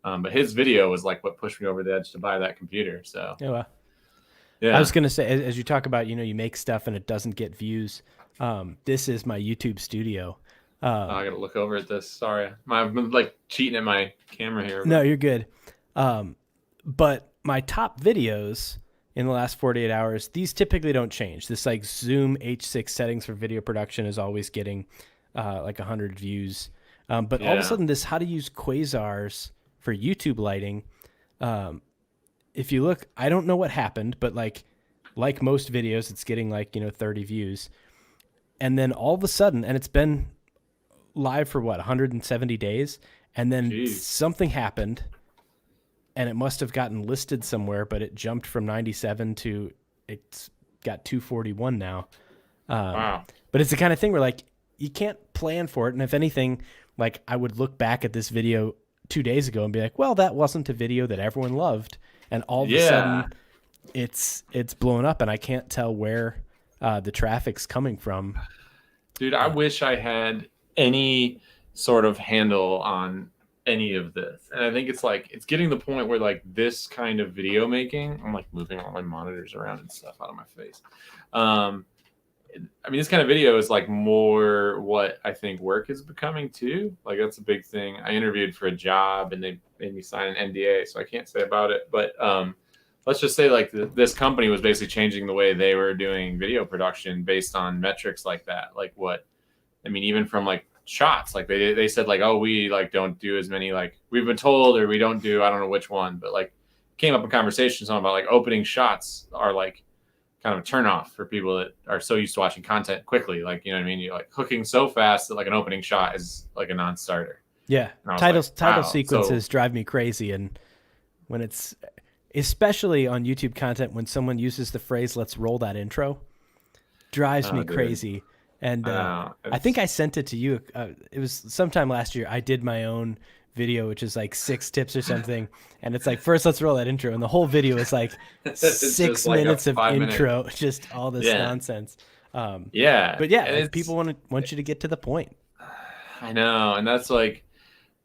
But his video was like what pushed me over the edge to buy that computer. So Oh, well. yeah, I was gonna say, as you talk about, you make stuff and it doesn't get views. This is my YouTube studio. I gotta look over at this. Sorry, I've been like cheating at my camera here. No, you're good. But my top videos in the last 48 hours, these typically don't change. This like Zoom H6 settings for video production is always getting like 100 views. But all of a sudden, this how to use quasars for YouTube lighting. If you look, I don't know what happened, but like most videos, it's getting like 30 views, and then all of a sudden, and it's been live for what 170 days, and then something happened, and it must have gotten listed somewhere, but it jumped from 97 to it's got 241 now. Wow! But it's the kind of thing where like you can't plan for it, and if anything, like I would look back at this video 2 days ago and be like, well, that wasn't a video that everyone loved. And all of a sudden, it's blown up, and I can't tell where the traffic's coming from. Dude, I wish I had any sort of handle on any of this. And I think it's like it's getting to the point where like this kind of video making, I'm like moving all my monitors around and stuff out of my face. I mean, this kind of video is like more what I think work is becoming too. Like that's a big thing. I interviewed for a job and they made me sign an NDA, so I can't say about it. But let's just say like this company was basically changing the way they were doing video production based on metrics like that. Like what, I mean, even from like shots, like they said like, oh, we like don't do as many, like we've been told, or we don't do, I don't know which one, but like came up in conversations on about like opening shots are like kind of a turn off for people that are so used to watching content quickly. Like, you know what I mean? You're like hooking so fast that like an opening shot is like a non-starter. Yeah. Title sequences drive me crazy. And when it's, especially on YouTube content, when someone uses the phrase, let's roll that intro, drives me crazy. And I think I sent it to you. It was sometime last year. I did my own video, which is like 6 tips or something, and it's like, first let's roll that intro, and the whole video is like 6 minutes of intro, just all this nonsense. But like, people want you to get to the point. I know, and that's like,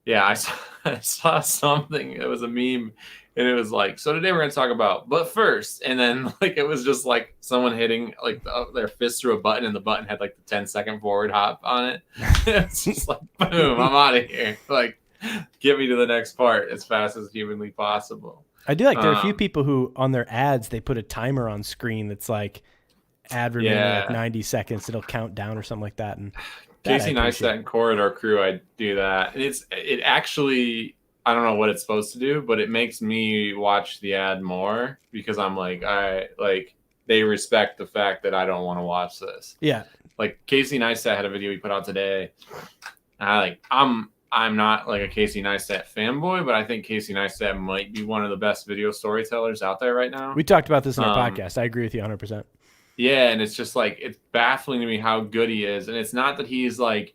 I saw something. It was a meme, and it was like, so today we're going to talk about, but first, and then like it was just like someone hitting like their fist through a button, and the button had like the 10-second forward hop on it. It's just like, boom, I'm out of here. Like, get me to the next part as fast as humanly possible. I do like there are a few people who on their ads they put a timer on screen that's like ad remaining like 90 seconds. It'll count down or something like that. And Casey Neistat and Corridor Crew, I do that. And it actually, I don't know what it's supposed to do, but it makes me watch the ad more because I'm like, they respect the fact that I don't want to watch this. Yeah. Like Casey Neistat had a video he put out today. I'm not like a Casey Neistat fanboy, but I think Casey Neistat might be one of the best video storytellers out there right now. We talked about this in our podcast. I agree with you 100%. Yeah, and it's just like, it's baffling to me how good he is. And it's not that he's like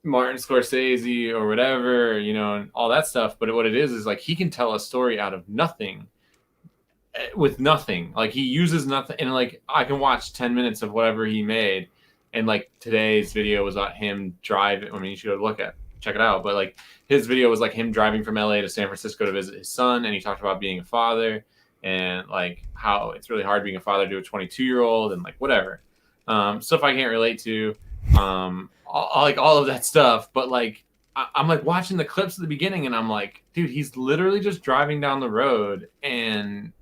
Martin Scorsese or whatever, and all that stuff. But what it is like he can tell a story out of nothing with nothing. Like he uses nothing. And like I can watch 10 minutes of whatever he made. And like today's video was about him driving. I mean, you should go check it out. But like his video was like him driving from LA to San Francisco to visit his son. And he talked about being a father and like how it's really hard being a father to a 22-year-old and like whatever. Stuff I can't relate to. All of that stuff. But like, I'm like watching the clips at the beginning and I'm like, dude, he's literally just driving down the road and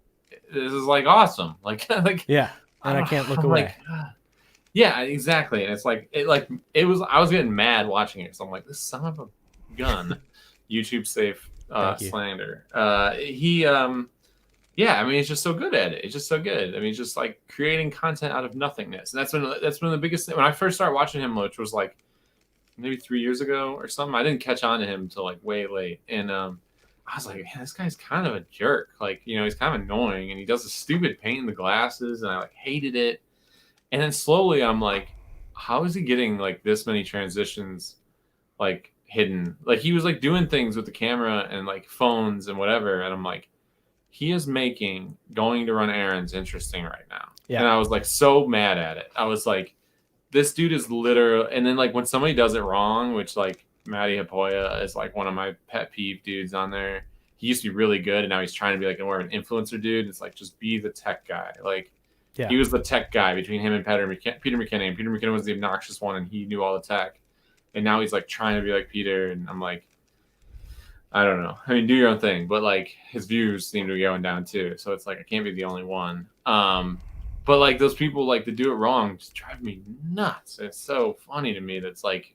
this is like awesome. Like, yeah. And I can't look away. Like, yeah, exactly. And it's like, I was getting mad watching it. So I'm like, this son of a gun, YouTube safe slander. yeah, I mean, he's just so good at it. It's just so good. I mean, he's just like creating content out of nothingness, and that's one of the biggest things. When I first started watching him, which was like maybe 3 years ago or something, I didn't catch on to him until like way late, and I was like, man, this guy's kind of a jerk. Like, he's kind of annoying, and he does the stupid paint in the glasses, and I like hated it. And then slowly, I'm like, how is he getting like this many transitions like hidden? Like he was like doing things with the camera and like phones and whatever, and I'm like, he is making going to run errands interesting right now. Yeah. And I was like so mad at it. I was like, this dude is literal. And then like when somebody does it wrong, which like Matty Hapoya is like one of my pet peeve dudes on there. He used to be really good, and now he's trying to be like more of an influencer dude. It's like just be the tech guy. Like Yeah. he was the tech guy between him and Peter McKinnon. And Peter McKinnon was the obnoxious one, and he knew all the tech. And now he's like trying to be like Peter, and I'm like, I don't know. I mean, do your own thing, but like his views seem to be going down too. So it's like I can't be the only one. But like those people like to do it wrong just drive me nuts. It's so funny to me. That's like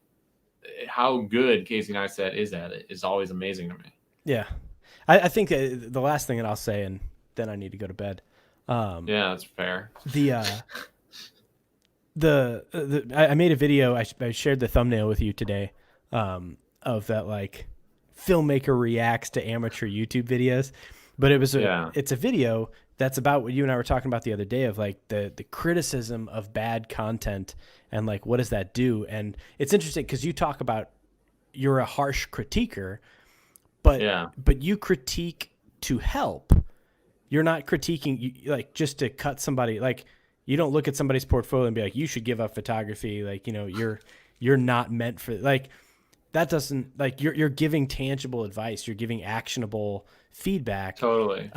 how good Casey Neistat is at it is always amazing to me. Yeah. I think the last thing that I'll say, and then I need to go to bed. Yeah, that's fair. I made a video. I shared the thumbnail with you today, of that like filmmaker reacts to amateur YouTube videos, but it's a video that's about what you and I were talking about the other day of like the criticism of bad content and like what does that do? And it's interesting because you talk about you're a harsh critiquer, but you critique to help. You're not critiquing like just to cut somebody. Like you don't look at somebody's portfolio and be like, you should give up photography. Like, you're not meant for like, that doesn't like you're giving tangible advice. You're giving actionable feedback. Totally.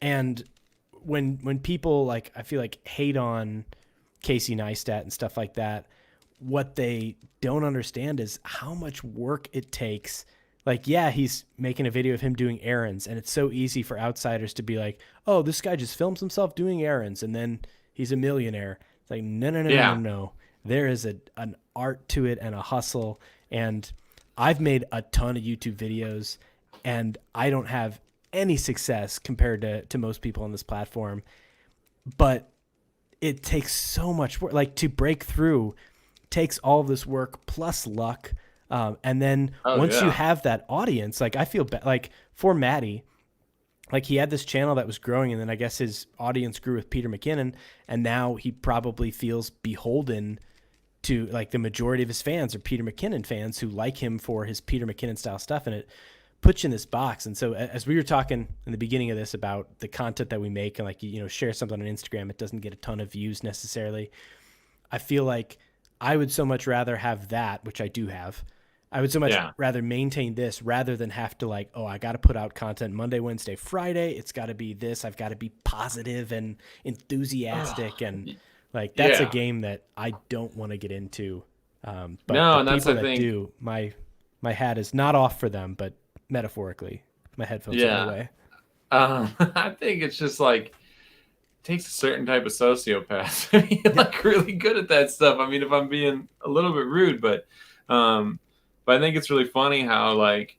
And when people like, I feel like hate on Casey Neistat and stuff like that, what they don't understand is how much work it takes. Like, yeah, he's making a video of him doing errands, and it's so easy for outsiders to be like, oh, this guy just films himself doing errands and then he's a millionaire. It's like, no. There is an art to it and a hustle. And I've made a ton of YouTube videos, and I don't have any success compared to most people on this platform. But it takes so much work. Like, to break through takes all of this work plus luck. And then once you have that audience, like I feel like for Matty, like he had this channel that was growing, and then I guess his audience grew with Peter McKinnon, and now he probably feels beholden to like the majority of his fans are Peter McKinnon fans who like him for his Peter McKinnon style stuff, and it puts you in this box. And so as we were talking in the beginning of this about the content that we make and like, share something on Instagram, it doesn't get a ton of views necessarily. I feel like I would so much rather have that, which I do have. I would so much rather maintain this rather than have to like, oh, I got to put out content Monday, Wednesday, Friday. It's got to be this. I've got to be positive and enthusiastic. And like, that's a game that I don't want to get into. But no, the and people that do, my hat is not off for them, but metaphorically, my headphones are away. I think it's just like, it takes a certain type of sociopath to be like really good at that stuff. I mean, if I'm being a little bit rude, but I think it's really funny how like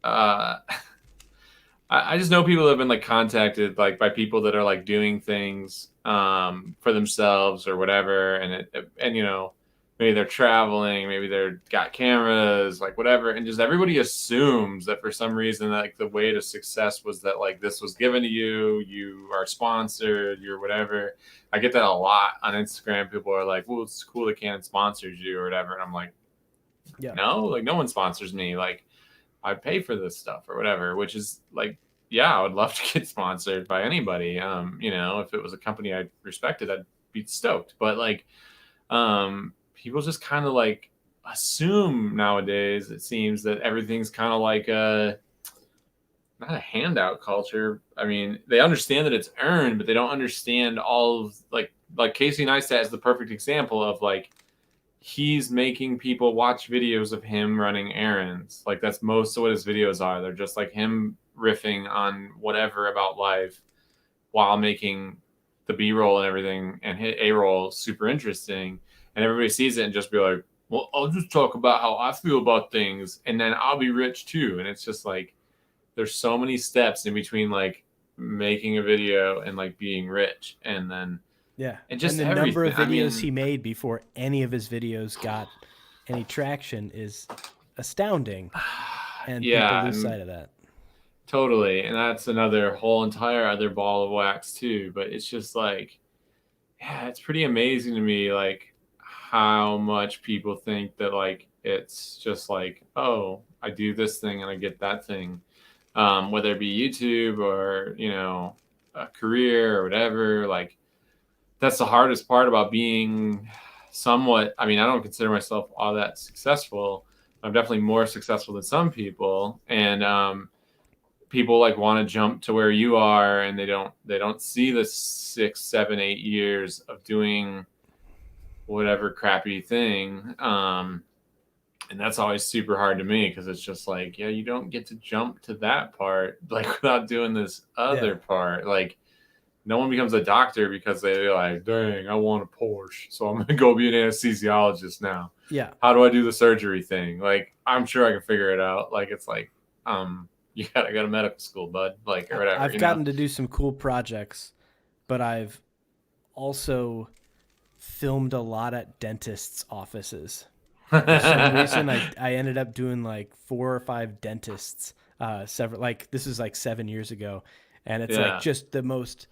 I just know people have been like contacted like by people that are like doing things for themselves or whatever, and maybe they're traveling, maybe they're got cameras, like whatever, and just everybody assumes that for some reason like the way to success was that like this was given to you, you are sponsored, you're whatever. I get that a lot on Instagram. People are like, well, it's cool that Canon sponsors you or whatever, and I'm like, no, like no one sponsors me. Like I pay for this stuff or whatever, which is like, I would love to get sponsored by anybody. If it was a company I respected, I'd be stoked. But like, people just kind of like assume nowadays, it seems that everything's kind of like not a handout culture. I mean, they understand that it's earned, but they don't understand all of like Casey Neistat is the perfect example of like, he's making people watch videos of him running errands. Like that's most of what his videos are. They're just like him riffing on whatever about life while making the B-roll and everything and hit A-roll super interesting. And everybody sees it and just be like, well, I'll just talk about how I feel about things and then I'll be rich too. And it's just like, there's so many steps in between like making a video and like being rich, and then Yeah. and And just the number everything. of I videos mean, he made before any of his videos got any traction is astounding. And people yeah, lose and sight of that. totally, and that's another whole entire other ball of wax too. But it's just like, yeah, it's pretty amazing to me, like how much people think that like it's just like, oh, I do this thing and I get that thing, whether it be YouTube or a career or whatever. Like that's the hardest part about being somewhat. I mean, I don't consider myself all that successful. I'm definitely more successful than some people, and people like want to jump to where you are, and they don't see the 6 7 8 years of doing whatever crappy thing. And that's always super hard to me, because it's just like, yeah, you don't get to jump to that part like without doing this Yeah. other part. Like no one becomes a doctor because they're like, dang, I want a Porsche, so I'm gonna go be an anesthesiologist now. Yeah. How do I do the surgery thing? Like, I'm sure I can figure it out. Like, it's like, you gotta go to medical school, bud. Like, or whatever, I've gotten to do some cool projects, but I've also filmed a lot at dentists' offices. For some reason, I ended up doing like 4 or 5 dentists, several, like this is like 7 years ago. And it's like Yeah, just the most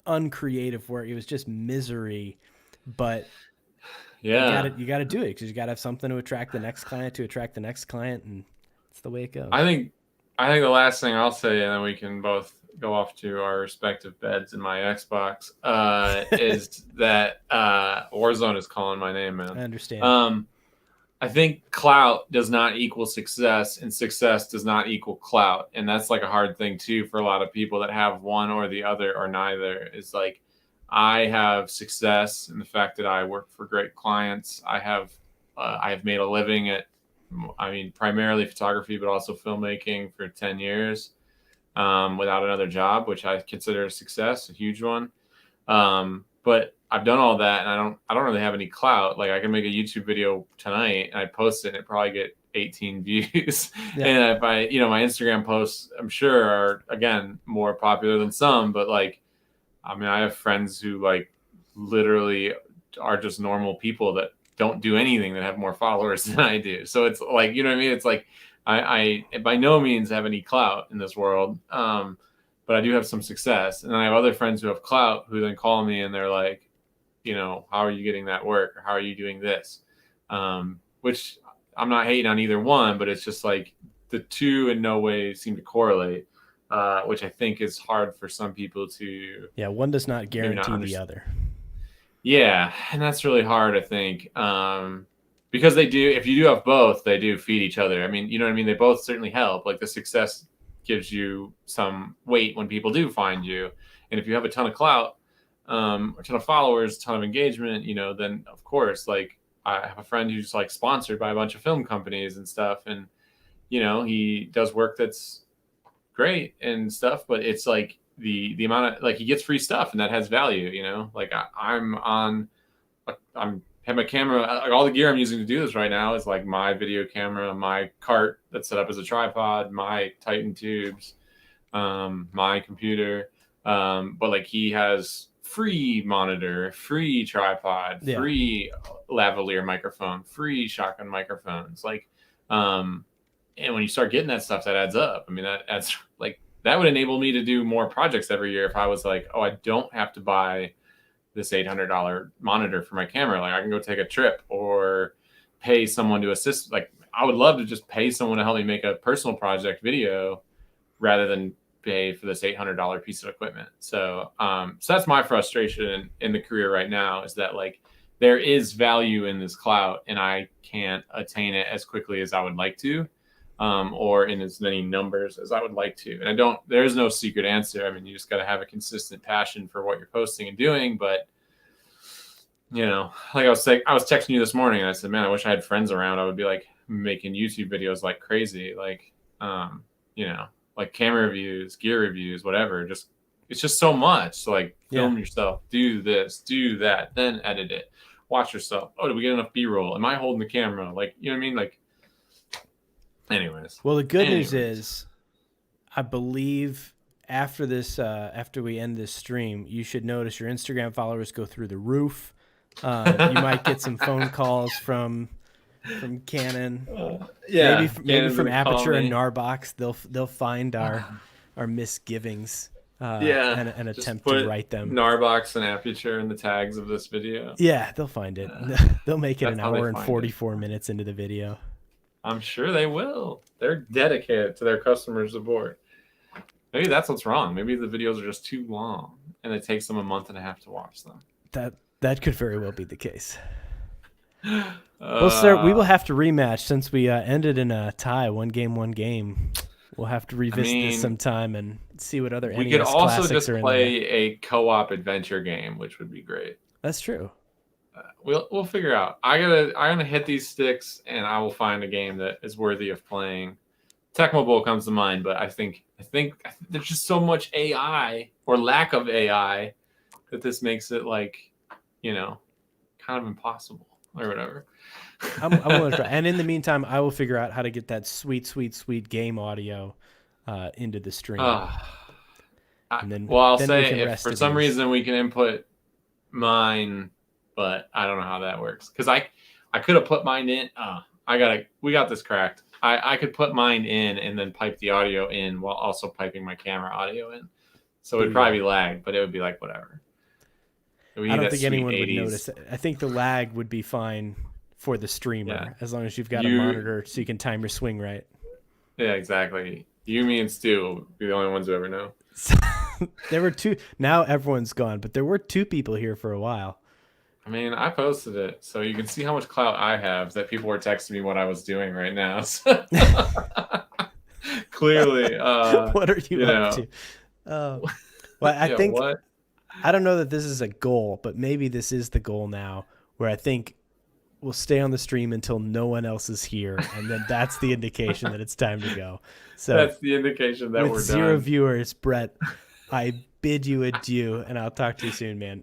uncreative work. It was just misery, but yeah. you got to do it because you got to have something to attract the next client, and it's the way it goes. I think, I think the last thing I'll say, and then we can both go off to our respective beds in my Xbox, is that Warzone is calling my name, I man. understand. Um, I think clout does not equal success, and success does not equal clout. And that's like a hard thing too for a lot of people that have one or the other or neither. Is like, I have success in the fact that I work for great clients. I have made a living at, I mean, primarily photography, but also filmmaking for 10 years, without another job, which I consider a success, a huge one. But I've done all that, and I don't really have any clout. Like I can make a YouTube video tonight and I post it and it probably get 18 views. Yeah. And if my Instagram posts, I'm sure are again more popular than some, but like, I mean, I have friends who like literally are just normal people that don't do anything that have more followers than I do. So it's like, you know what I mean? It's like, I by no means have any clout in this world. But I do have some success. And then I have other friends who have clout who then call me and they're like, how are you getting that work? Or how are you doing this? Which I'm not hating on either one, but it's just like the two in no way seem to correlate, which I think is hard for some people to Yeah. One does not maybe not guarantee the understand. other. Yeah, and that's really hard, I think, because they do. If you do have both, they do feed each other. I mean, you know what I mean. They both certainly help. Like the success gives you some weight when people do find you, and if you have a ton of clout, a ton of followers, a ton of engagement, then of course, like I have a friend who's like sponsored by a bunch of film companies and stuff, and he does work that's great and stuff, but it's like the amount of like he gets free stuff and that has value, like I'm have my camera, like all the gear I'm using to do this right now is like my video camera, my cart that's set up as a tripod, my Titan tubes, my computer, but like he has free monitor, free tripod, Yeah. free lavalier microphone, free shotgun microphones, like and when you start getting that stuff, that adds up. I mean, that's like that would enable me to do more projects every year if I was like, oh, I don't have to buy this $800 monitor for my camera. Like I can go take a trip or pay someone to assist. Like I would love to just pay someone to help me make a personal project video rather than pay for this $800 piece of equipment. So that's my frustration in the career right now, is that like there is value in this clout and I can't attain it as quickly as I would like to, or in as many numbers as I would like to. And there's no secret answer. I mean, you just got to have a consistent passion for what you're posting and doing. But, like I was texting you this morning and I said, man, I wish I had friends around. I would be like making YouTube videos like crazy. Like, like camera reviews, gear reviews, whatever. It's just so much. So like Yeah. film yourself, do this, do that, then edit it, watch yourself. Oh, did we get enough B-roll? Am I holding the camera? Like, you know what I mean? Like, anyways. Well, the good news Anyways. is, I believe after this, after we end this stream, you should notice your Instagram followers go through the roof. You might get some phone calls from Canon, Yeah, maybe Cannon's from gonna call Aperture and me. Narbox. They'll find our misgivings Yeah, and just attempt to put right them. Narbox and Aperture in the tags of this video. Yeah, they'll find it. They'll make it That's an how they hour and find 44 minutes into the video. I'm sure they will. They're dedicated to their customer support. Maybe that's what's wrong. Maybe the videos are just too long, and it takes them a month and a half to watch them. That could very well be the case. Well, sir, we will have to rematch since we ended in a tie, one game. We'll have to revisit this sometime and see what other we NES could also classics just are in play there. a co-op adventure game, which would be great. That's true. We'll figure out. I'm gonna hit these sticks, and I will find a game that is worthy of playing. Tecmo Bowl comes to mind, but I think there's just so much AI or lack of AI that this makes it kind of impossible or whatever. I'm willing to try. And in the meantime, I will figure out how to get that sweet game audio into the stream. I'll say if for some reason we can input mine, but I don't know how that works because I could have put mine in. We got this cracked. I could put mine in and then pipe the audio in while also piping my camera audio in. So it'd probably be lag, but it would be like whatever. I don't think anyone would notice it. I think the lag would be fine for the streamer as long as you've got a monitor so you can time your swing right. Yeah, exactly. You, me, and Stu will be the only ones who ever know. There were two. Now everyone's gone, but there were two people here for a while. I mean, I posted it, so you can see how much clout I have that people were texting me what I was doing right now. So clearly. What are you up to? Well, I think what? I don't know that this is a goal, but maybe this is the goal now, where I think we'll stay on the stream until no one else is here, and then that's the indication that it's time to go. So that's the indication that we're done. With 0 viewers, Brett, I bid you adieu, and I'll talk to you soon, man.